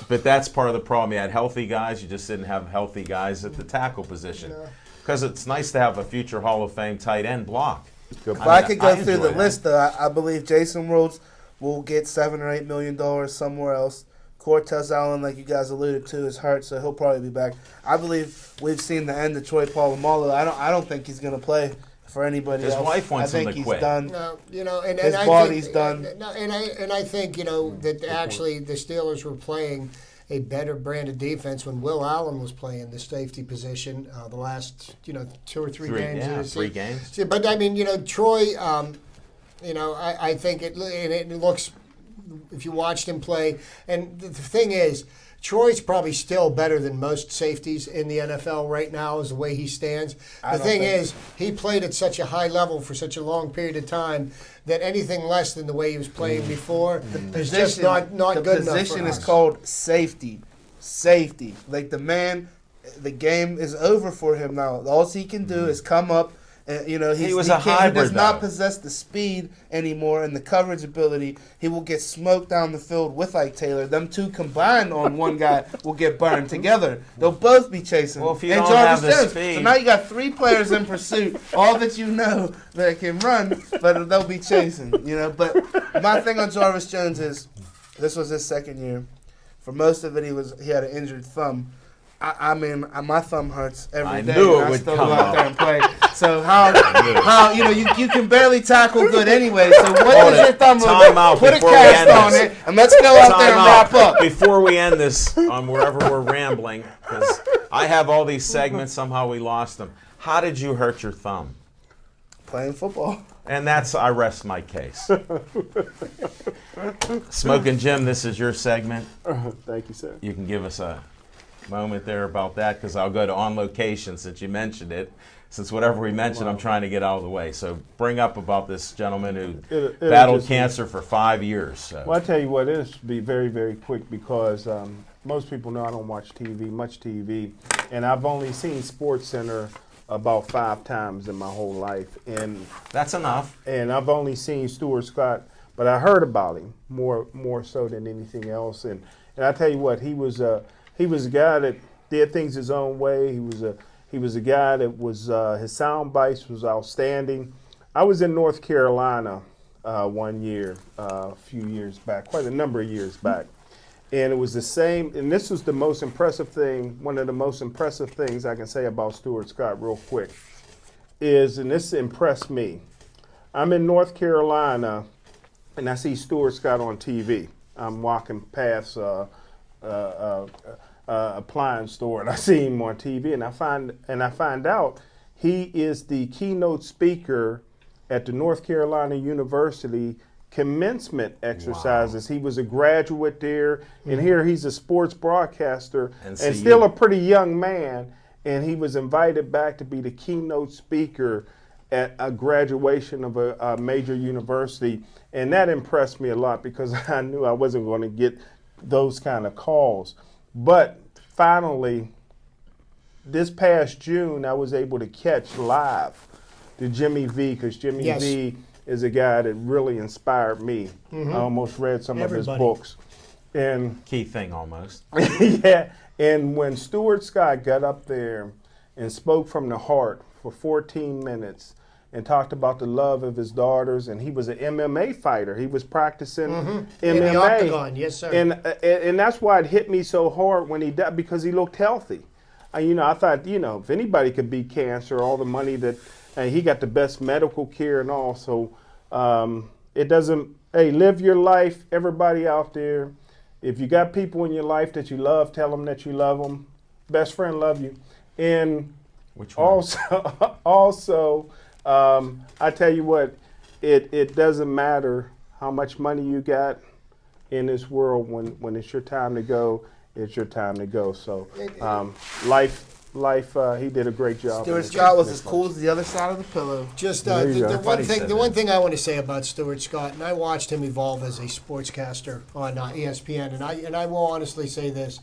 But that's part of the problem. You had healthy guys. You just didn't have healthy guys at the tackle position. Because it's nice to have a future Hall of Fame tight end block. Good If I mean, could go through enjoy the that. list, though, I believe Jason Rhodes will get $7 or $8 million somewhere else. Cortez Allen, like you guys alluded to, is hurt, so he'll probably be back. I believe we've seen the end of Troy Polamalu. I don't think he's going to play for anybody His else. wife wants I him think to he's quit. done. No, and His I body's think, done. No, and I think that actually the Steelers were playing a better brand of defense when Will Allen was playing the safety position the last 2 or 3 games. of the 3 season. games. See, but I mean, Troy. I think it looks. If you watched him play, and the thing is, Troy's probably still better than most safeties in the NFL right now, is the way he stands. The thing is, he played at such a high level for such a long period of time that anything less than the way he was playing before is just not good enough. The position is called safety. Safety. Like the game is over for him now. All he can do is come up. He was a hybrid, He does not though. possess the speed anymore and the coverage ability. He will get smoked down the field with Ike Taylor. Them two combined on one guy will get burned together. They'll both be chasing. Well, if you and don't Jarvis have the Jones. speed- So now you got 3 players in pursuit, all that you know that can run, but they'll be chasing. But my thing on Jarvis Jones is this was his second year. For most of it, he had an injured thumb. I mean, my thumb hurts every day. I knew and it would I still come go out up. there and play. So how you can barely tackle good anyway. So what Hold does it. your thumb look Time like? out Put a before we cast end on this. it and let's go out there and Time wrap out. up. Before we end this, on wherever we're rambling, because I have all these segments, somehow we lost them. How did you hurt your thumb? Playing football. And I rest my case. Smoking Jim, this is your segment. Thank you, sir. You can give us a moment there about that, because I'll go to On Location since you mentioned it. Since whatever we mentioned, I'm trying to get out of the way. So bring up about this gentleman who It'll battled just- cancer for 5 years. So. Well, I tell you what, it'll be very, very quick because most people know I don't watch much TV, and I've only seen SportsCenter about 5 times in my whole life, and That's enough. I've only seen Stuart Scott, but I heard about him more so than anything else, and I tell you what, he was a guy that did things his own way. He was a guy that was his sound bites was outstanding. I was in North Carolina one year, a few years back, quite a number of years back. And it was the same, and this was the most impressive thing, one of the most impressive things I can say about Stuart Scott real quick, is, and this impressed me, I'm in North Carolina, and I see Stuart Scott on TV. I'm walking past appliance store, and I see him on TV, and I find out he is the keynote speaker at the North Carolina University commencement exercises. Wow. He was a graduate there, and here he's a sports broadcaster and still a pretty young man, and he was invited back to be the keynote speaker at a graduation of a major university, and that impressed me a lot because I knew I wasn't going to get those kind of calls. But finally, this past June, I was able to catch live the Jimmy V, because Jimmy V is a guy that really inspired me. I almost read some of his books. And key thing almost. Yeah, and when Stuart Scott got up there and spoke from the heart for 14 minutes and talked about the love of his daughters, and he was an MMA fighter. He was practicing MMA. In the octagon, yes, sir. And that's why it hit me so hard when he died, because he looked healthy. I thought, if anybody could beat cancer, all the money that, he got the best medical care and all. So it doesn't, live your life, everybody out there. If you got people in your life that you love, tell them that you love them. Best friend love you. And which one? Also, I tell you what, it doesn't matter how much money you got in this world. When it's your time to go, it's your time to go. So life, he did a great job. Stuart Scott was as cool as the other side of the pillow. Just the one thing I want to say about Stuart Scott, and I watched him evolve as a sportscaster on ESPN, and I will honestly say this.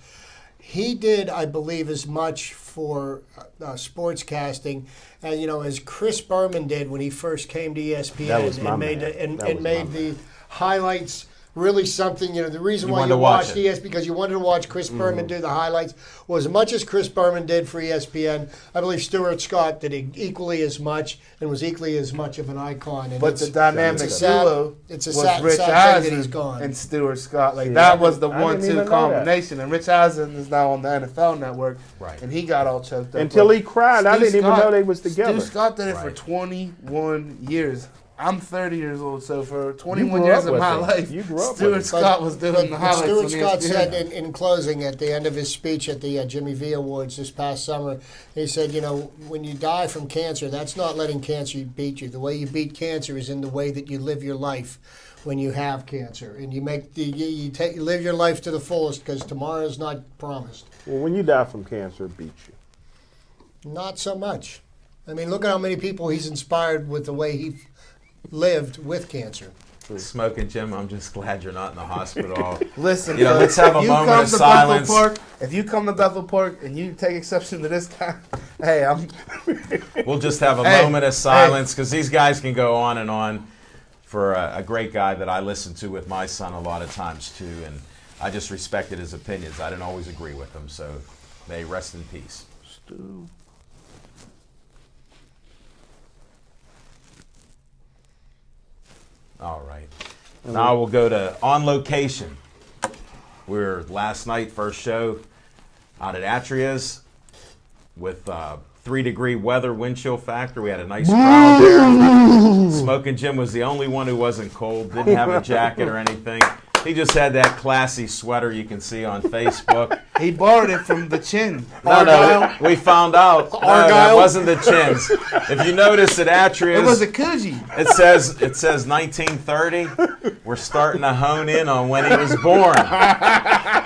He did, I believe, as much for sportscasting, as Chris Berman did when he first came to ESPN and made the highlights really something. The reason why you watched ESPN because you wanted to watch Chris Berman do the highlights. Well, as much as Chris Berman did for ESPN, I believe Stuart Scott did equally as much and was equally as much of an icon. And but the dynamic duo was Rich Eisen and Stuart Scott. That was the 1-2 combination. And Rich Eisen is now on the NFL Network, right? And he got all choked up. Until he cried. I didn't even know they was together. Stuart Scott did it for 21 years. I'm 30 years old, so for 21 years of my life, Stuart Scott was doing the highlights. Stuart Scott said in closing at the end of his speech at the Jimmy V Awards this past summer, he said, when you die from cancer, that's not letting cancer beat you. The way you beat cancer is in the way that you live your life when you have cancer, and you live your life to the fullest, because tomorrow is not promised. Well, when you die from cancer, it beats you. Not so much. I mean, look at how many people he's inspired with the way he lived with cancer. Smoking Jim, I'm just glad you're not in the hospital. Listen, let's have a moment of silence. If you come to Bethel Park and you take exception to this guy, we'll just have a moment of silence, because these guys can go on and on. For a great guy that I listen to with my son a lot of times too, and I just respected his opinions. I didn't always agree with them, so may rest in peace. Stu. All right. Now we'll go to On Location. We're last night, first show out at Atria's with 3-degree weather, wind chill factor. We had a nice crowd there. Smoking Jim was the only one who wasn't cold, didn't have a jacket or anything. He just had that classy sweater you can see on Facebook. He borrowed it from the Chin. No, we found out. No, that wasn't the Chins. If you notice at Atria's, it was a Coogee. It says 1930. We're starting to hone in on when he was born.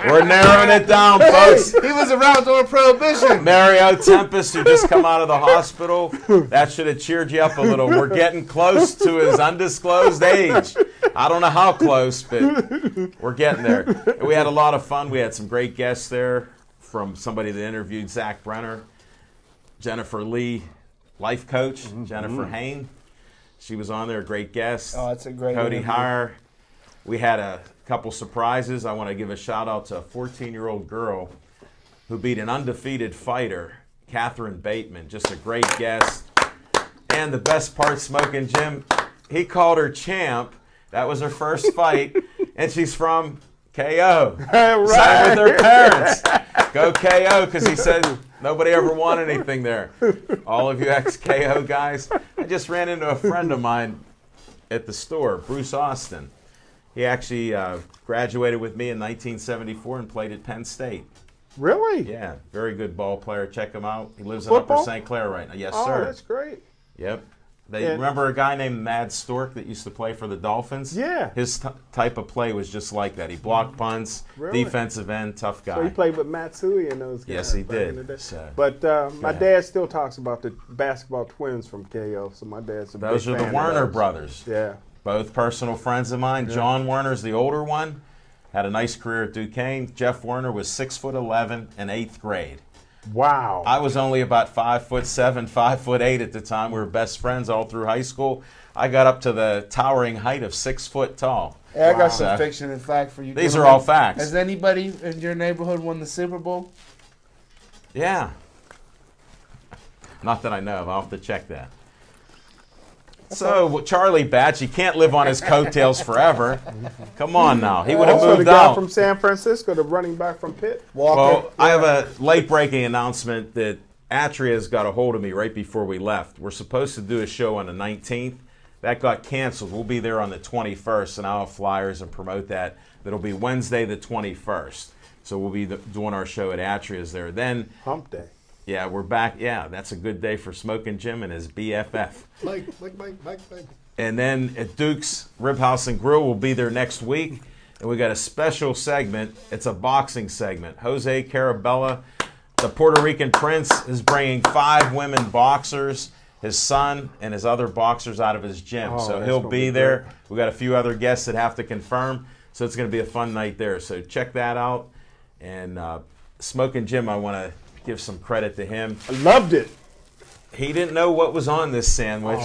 We're narrowing it down, folks. He was around during Prohibition. Mario Tempest, who just come out of the hospital, that should have cheered you up a little. We're getting close to his undisclosed age. I don't know how close, but we're getting there. We had a lot of fun. We had some great guests there, from somebody that interviewed Zach Brenner, Jennifer Lee, life coach, Jennifer Hain. She was on there, a great guest. Oh, that's a great Cody interview. Heyer. We had a couple surprises. I want to give a shout out to a 14-year-old girl who beat an undefeated fighter, Catherine Bateman. Just a great guest. And the best part, Smoking Jim, he called her champ, That was her first fight, and she's from KO. Right. Signed with her parents. Go KO, because he said nobody ever won anything there. All of you ex-KO guys. I just ran into a friend of mine at the store, Bruce Austin. He actually graduated with me in 1974 and played at Penn State. Really? Yeah, very good ball player. Check him out. He lives in Football? Upper St. Clair right now. Yes, Oh, sir. that's great. Yep. Yeah. Remember a guy named Mad Stork that used to play for the Dolphins? Yeah. His type of play was just like that. He blocked punts, Really? defensive end, tough guy. So he played with Matsui and those guys. Yes, he back in the did. day. So, But my ahead. dad still talks about the basketball twins from KO. So my dad's a those big are the fan of Werner those. brothers. Yeah. Both personal friends of mine. John Werner's the older one. Had a nice career at Duquesne. Jeff Werner was 6'11" in 8th grade. Wow. I was only about 5'7", 5'8" at the time. We were best friends all through high school. I got up to the towering height of 6 foot tall. Hey, I got Wow. some fiction and fact for you. These gentlemen. are all facts. Has anybody in your neighborhood won the Super Bowl? Yeah. Not that I know of. I'll have to check that. So, Charlie Batch, he can't live on his coattails forever. Come on now. He would have Also, the moved guy out. from San Francisco, the running back from Pitt. Walker. Well, I have a late-breaking announcement that Atria's got a hold of me right before we left. We're supposed to do a show on the 19th. That got canceled. We'll be there on the 21st, and I'll have flyers and promote that. That'll be Wednesday the 21st. So we'll be doing our show at Atria's there. Then, Hump day. yeah, we're back. Yeah, that's a good day for Smoking Jim and his BFF. Mike. And then at Duke's Rib House and Grill, we'll be there next week. And we got a special segment. It's a boxing segment. Jose Carabella, the Puerto Rican Prince, is bringing 5 women boxers, his son, and his other boxers out of his gym. Oh, So that's he'll gonna be be there. great. We got a few other guests that have to confirm. So it's going to be a fun night there. So check that out. And Smoking Jim, I want to give some credit to him. I loved it. He didn't know what was on this sandwich.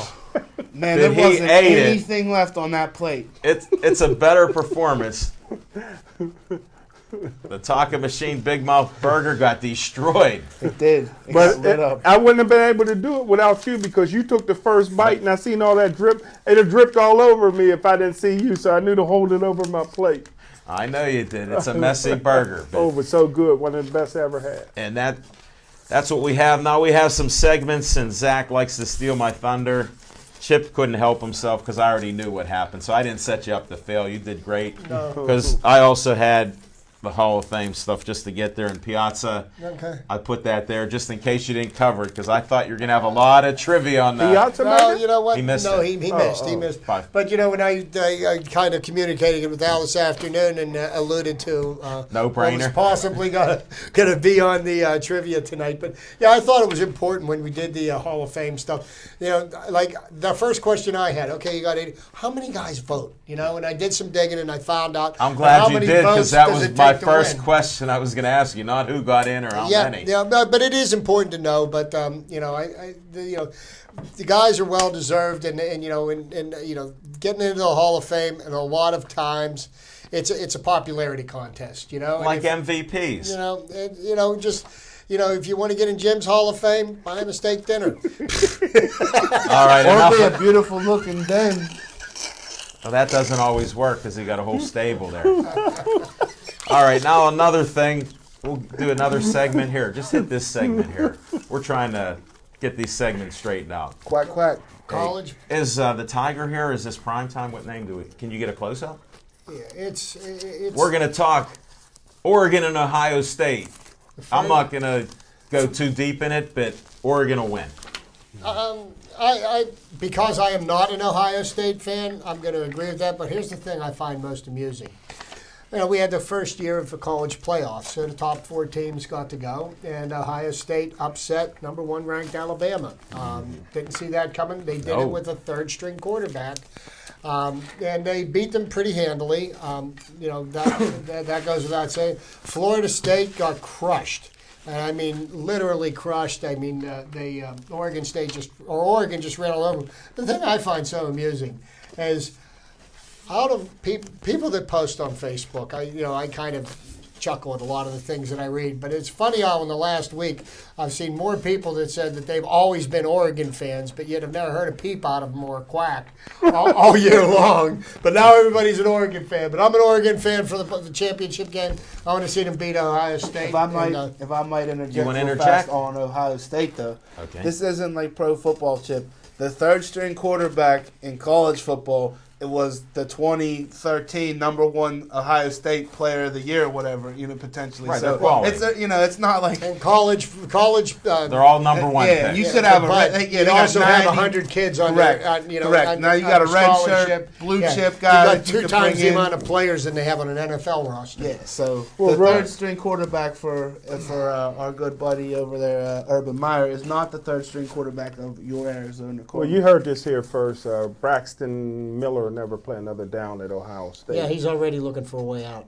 Man, Did there he wasn't ate it? anything left on that plate. It's a better performance. The Taco Machine Big Mouth Burger got destroyed. It did. It But got lit up. I wouldn't have been able to do it without you because you took the first bite and I seen all that drip. It'd have dripped all over me if I didn't see you, so I knew to hold it over my plate. I know you did. It's a messy burger. But, Oh, it was so good. One of the best I ever had. and that's what we have. Now we have some segments, and Zach likes to steal my thunder. Chip couldn't help himself because I already knew what happened, so I didn't set you up to fail. You did great. Because I also had the Hall of Fame stuff just to get there in Piazza. Okay. I put that there just in case you didn't cover it because I thought you were going to have a lot of trivia on that. Piazza No, made it? you know what? He missed no, it. he missed. He missed. Fine. But you know, when I kind of communicated with Al this afternoon and alluded to No-brainer. what was possibly gonna be on the trivia tonight. But yeah, I thought it was important when we did the Hall of Fame stuff. You know, like the first question I had. Okay, you got 80. How many guys vote? You know, and I did some digging and I found out. I'm glad how you many did because votes that does was it my take to first win? question I was going to ask you, not who got in or how many. Yeah, but it is important to know. But you know, the guys are well deserved, and you know, and you know, getting into the Hall of Fame, and a lot of times, it's a popularity contest. You know, and Like if, MVPs. you know, just. You know, if you want to get in Jim's Hall of Fame, buy him a steak dinner. All right, Or enough be of- a beautiful looking den. Well, that doesn't always work because he got a whole stable there. All right, now another thing. We'll do another segment here. Just hit this segment here. We're trying to get these segments straightened out. Quack, quack. College. Is the Tiger here? Is this prime time? What name do we? Can you get a close up? Yeah, it's. We're gonna talk Oregon and Ohio State. I'm not gonna go too deep in it, but Oregon will win. Because I am not an Ohio State fan, I'm going to agree with that. But here's the thing I find most amusing. You know, we had the first year of the college playoffs, so the top 4 teams got to go, and Ohio State upset number 1 ranked Alabama. Didn't see that coming. They did No. it with a 3rd-string quarterback, and they beat them pretty handily. You know, that goes without saying. Florida State got crushed. And I mean, literally crushed. I mean, Oregon just ran all over them. The thing I find so amusing is out of people that post on Facebook, I kind of chuckle at a lot of the things that I read. But it's funny how in the last week I've seen more people that said that they've always been Oregon fans, but yet have never heard a peep out of them or a quack all year long. But now everybody's an Oregon fan. But I'm an Oregon fan for the championship game. I want to see them beat Ohio State. If I might interject, You wanna real interject? fast on Ohio State, though. Okay. This isn't like pro football, Chip. The third string quarterback in college football, it was the 2013 number one Ohio State Player of the Year, or whatever, potentially. Right, so they're quality. it's not like And college. They're all number one yeah, picks. you should have You also have 100 kids on correct. there. Correct. Now you got a red shirt, blue chip guy. You got two times the amount of players than they have on an NFL roster. Yeah, so Well, the right. third string quarterback for our good buddy over there, Urban Meyer, is not the third string quarterback of your Arizona Well, quarterback. you heard this here first. Braxton Miller never play another down at Ohio State. Yeah, he's already looking for a way out.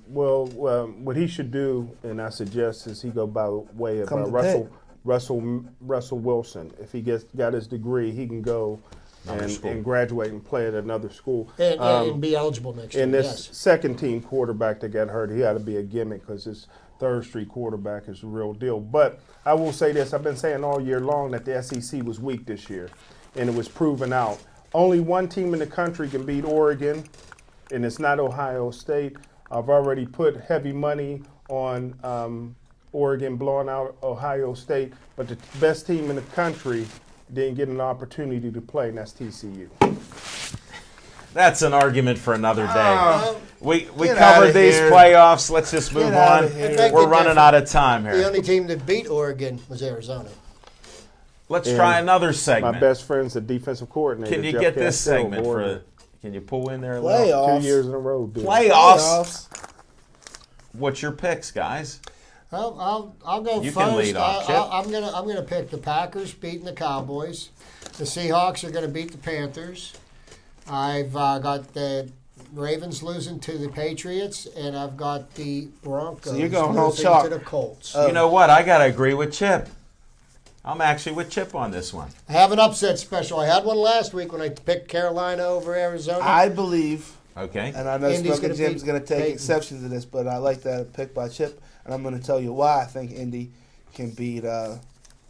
What he should do, and I suggest, is he go by way of Come to Russell Wilson. If he got his degree, he can go and graduate and play at another school. And be eligible next year. And this Yes. second team quarterback that got hurt, he ought to be a gimmick because his third string quarterback is the real deal. But I will say this: I've been saying all year long that the SEC was weak this year, and it was proven out. Only one team in the country can beat Oregon, and it's not Ohio State. I've already put heavy money on Oregon blowing out Ohio State, but the best team in the country didn't get an opportunity to play, and that's TCU. That's an argument for another day. We get covered outta these here. playoffs. Let's just move outta on. here. We're running out of time The here. only team that beat Oregon was Arizona. Let's And try another My segment. best friend's the defensive coordinator. Can you Jeff get this Castile, segment Oregon. Can you pull in there a little? Playoffs. 2 years in a row, dude. Playoffs. What's your picks, guys? I'll go You first. can lead off, Chip. I'm gonna pick the Packers beating the Cowboys. The Seahawks are gonna beat the Panthers. I've got the Ravens losing to the Patriots, and I've got the Broncos So you're going whole losing chalk. to the Colts. You know what? I got to agree with Chip. I'm actually with Chip on this one. I have an upset special. I had one last week when I picked Carolina over Arizona. I believe, Okay. and I know Indy's Smoking gonna Jim's beat going to take Peyton. exception to this, but I like that pick by Chip, and I'm going to tell you why I think Indy can beat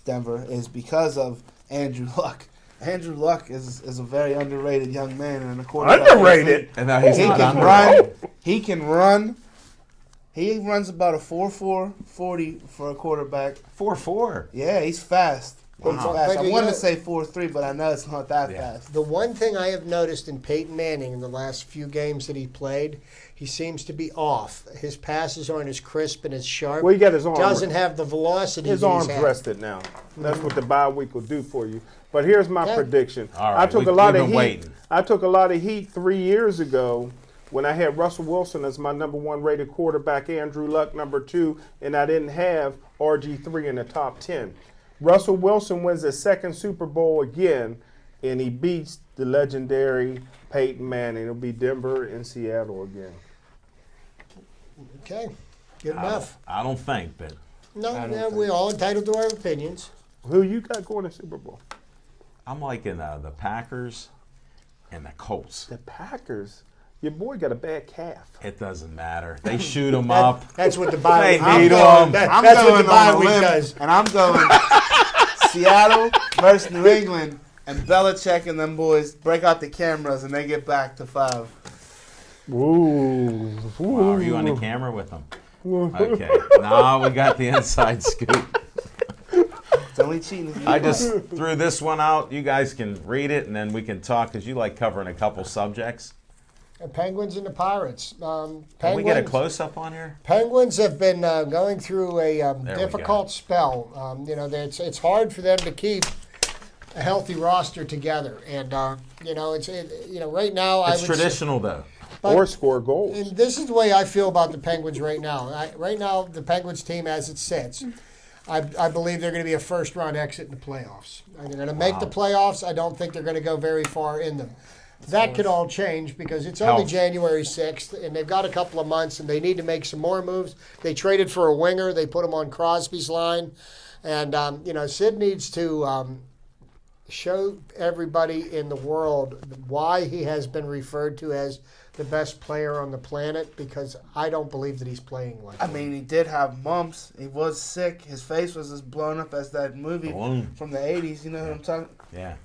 Denver is because of Andrew Luck. Andrew Luck is a very underrated young man and a quarterback. Underrated? And now he's He not can under. run. He can run. He runs about a 4.4 40 for a quarterback. 4-4. Yeah, he's fast. He's Wow. fast. But I you wanted know- to say 4.3, but I know it's not that Yeah. fast. The one thing I have noticed in Peyton Manning in the last few games that he played, he seems to be off. His passes aren't as crisp and as sharp. Well, he got his arm. Doesn't have the velocity. His that he's arm's had. rested now. That's what the bye week will do for you. But here's my Yeah. prediction. All right, I took we've a lot been of heat. waiting. I took a lot of heat 3 years ago when I had Russell Wilson as my number one rated quarterback, Andrew Luck number 2, and I didn't have RG3 in the top 10. Russell Wilson wins his second Super Bowl again, and he beats the legendary Peyton Manning. It'll be Denver and Seattle again. Okay, good enough. I don't think, but No, we're all entitled to our opinions. Who you got going to Super Bowl? I'm liking the Packers and the Colts. The Packers. Your boy got a bad calf. It doesn't matter. They shoot them up. That's what the bye They week. need going- 'em. That's what the bye on a week limb, does. and I'm going Seattle versus New England, and Belichick and them boys break out the cameras, and they get back to 5. Ooh. Wow, are you on the camera with them? Okay. Now we got the inside scoop. It's only cheating. if you I want. just threw this one out. You guys can read it, and then we can talk because you like covering a couple subjects. The Penguins and the Pirates. Can we get a close-up on here? Penguins have been going through a we go. difficult spell. It's hard for them to keep a healthy roster together, and right now It's traditional, though. Or score goals. And this is the way I feel about the Penguins right now. Right now, the Penguins team as it sits, I believe they're going to be a first-round exit in the playoffs. They're going to make the playoffs. I don't think they're going to go very far in them. That could all change because it's only Health. January 6th, and they've got a couple of months, and they need to make some more moves. They traded for a winger. They put him on Crosby's line. And, Sid needs to show everybody in the world why he has been referred to as the best player on the planet, because I don't believe that he's playing like I that. mean, he did have mumps. He was sick. His face was as blown up as that movie from the 80s. You know what I'm talking? Yeah.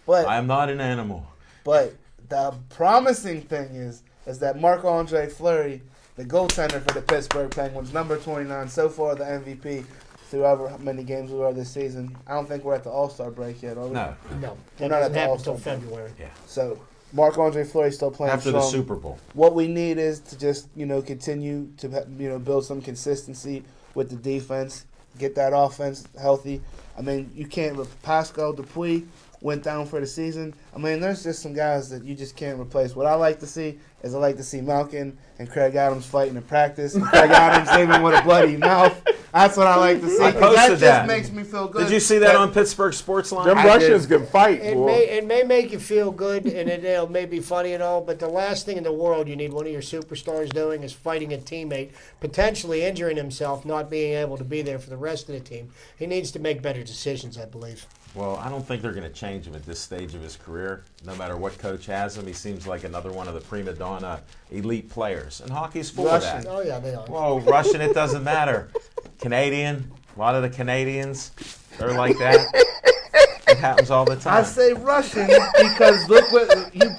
But I am not an animal. But the promising thing is that Marc-Andre Fleury, the goaltender for the Pittsburgh Penguins, number 29, so far the MVP through however many games we were this season. I don't think we're at the All-Star break yet, are we? No. No, We're that not doesn't at the happen All-Star until break. February. Yeah. So Marc-Andre Fleury still playing After strong. the Super Bowl. What we need is to just, continue to, build some consistency with the defense, get that offense healthy. I mean, you can't. Pascal Dupuis went down for the season. I mean, there's just some guys that you just can't replace. What I like to see is Malkin and Craig Adams fighting in practice. And Craig Adams leaving with a bloody mouth. That's what I like to see. I 'cause posted that just that. makes me feel good. Did you see that on Pittsburgh Sportsline? Them I Russians did. can fight, It boy. may make you feel good, and it may be funny and all, but the last thing in the world you need one of your superstars doing is fighting a teammate, potentially injuring himself, not being able to be there for the rest of the team. He needs to make better decisions, I believe. Well, I don't think they're going to change him at this stage of his career. No matter what coach has him, he seems like another one of the prima donna elite players. And hockey's full Russian. of that. Oh, yeah, they are. Whoa, Russian, it doesn't matter. Canadian, a lot of the Canadians, they're like that. It happens all the I time. say Russian because look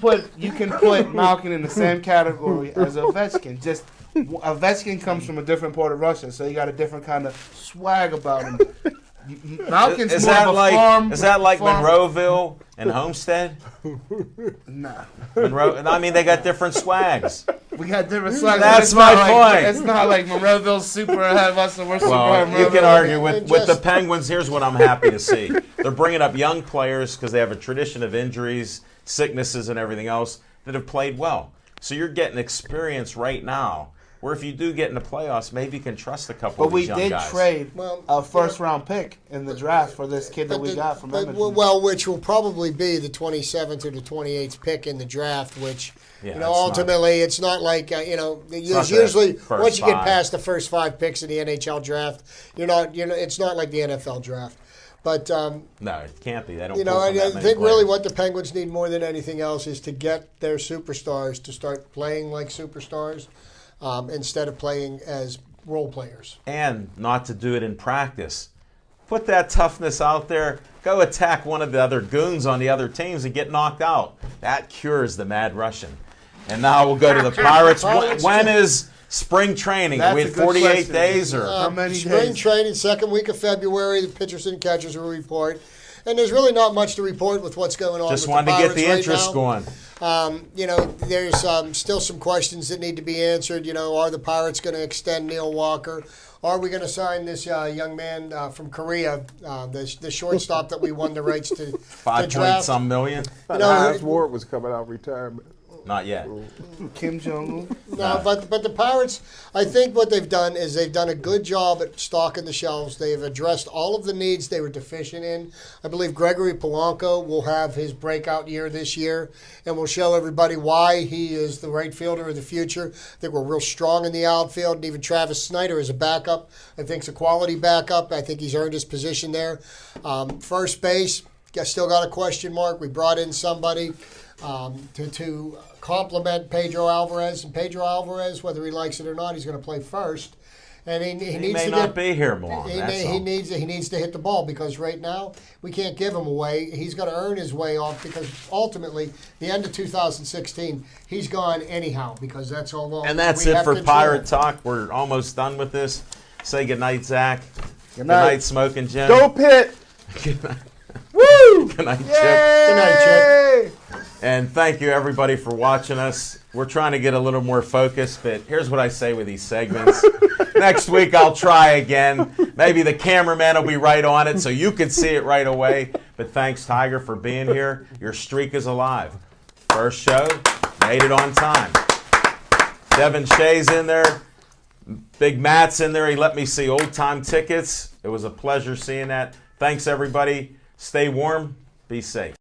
what you can put Malkin in the same category as Ovechkin. Just Ovechkin comes from a different part of Russia, so he got a different kind of swag about him. Malkin's Is more that of a like farm. is that like farm- Monroeville and Homestead? Nah, Monroe, I mean, they got different swags. we got different swag. but That's it's not my like, point. It's not like Monroeville's super ahead of us, and we're super ahead Well, of you can Monroeville. argue with the Penguins. Here's what I'm happy to see. They're bringing up young players because they have a tradition of injuries, sicknesses, and everything else that have played well. So you're getting experience right now, where if you do get in the playoffs, maybe you can trust a couple But of we these young did guys. trade Well, a first-round pick in the draft for this kid that we got from Edmonton. Well, which will probably be the 27th or the 28th pick in the draft, which, Yeah, ultimately it's not like, not usually the first once you get five. past the first 5 picks in the NHL draft, it's not like the NFL draft. But, No, it can't be. They don't. I pull from that think many really players. what the Penguins need more than anything else is to get their superstars to start playing like superstars instead of playing as role players. And not to do it in practice. Put that toughness out there. Go attack one of the other goons on the other teams and get knocked out. That cures the Mad Russian. And now we'll go to the Pirates. When is spring training? That's We a have good 48 question. days or How many Spring days? training, second week of February, the pitchers and catchers will report. And there's really not much to report with what's going on just with wanted the to get Pirates the right interest now. going. There's still some questions that need to be answered. Are the Pirates going to extend Neil Walker? Are we going to sign this young man from Korea, the shortstop that we won the rights to 5 point draft? some million? Last Ward was coming out of retirement. Not yet. Kim Jong-un. No, but the Pirates, I think what they've done is they've done a good job at stocking the shelves. They've addressed all of the needs they were deficient in. I believe Gregory Polanco will have his breakout year this year, and will show everybody why he is the right fielder of the future. I think we're real strong in the outfield, and even Travis Snyder is a backup. I think it's a quality backup. I think he's earned his position there. First base, still got a question mark. We brought in somebody to complement Pedro Alvarez. And Pedro Alvarez, whether he likes it or not, he's going to play first. And he He needs may to not be here long. He, That's all. he needs to hit the ball, because right now we can't give him away. He's got to earn his way off, because ultimately, the end of 2016, he's gone anyhow, because that's how long. And that's we it have for control. Pirate Talk. We're almost done with this. Say goodnight, Zach. Good Good night, night. Smoking Jim. Go Pitt! Good night. Woo! Good night, Chip. Good night, Chip. And thank you, everybody, for watching us. We're trying to get a little more focused, but here's what I say with these segments. Next week, I'll try again. Maybe the cameraman will be right on it so you can see it right away. But thanks, Tiger, for being here. Your streak is alive. First show, made it on time. Devin Shea's in there. Big Matt's in there. He let me see old-time tickets. It was a pleasure seeing that. Thanks, everybody. Stay warm. Be safe.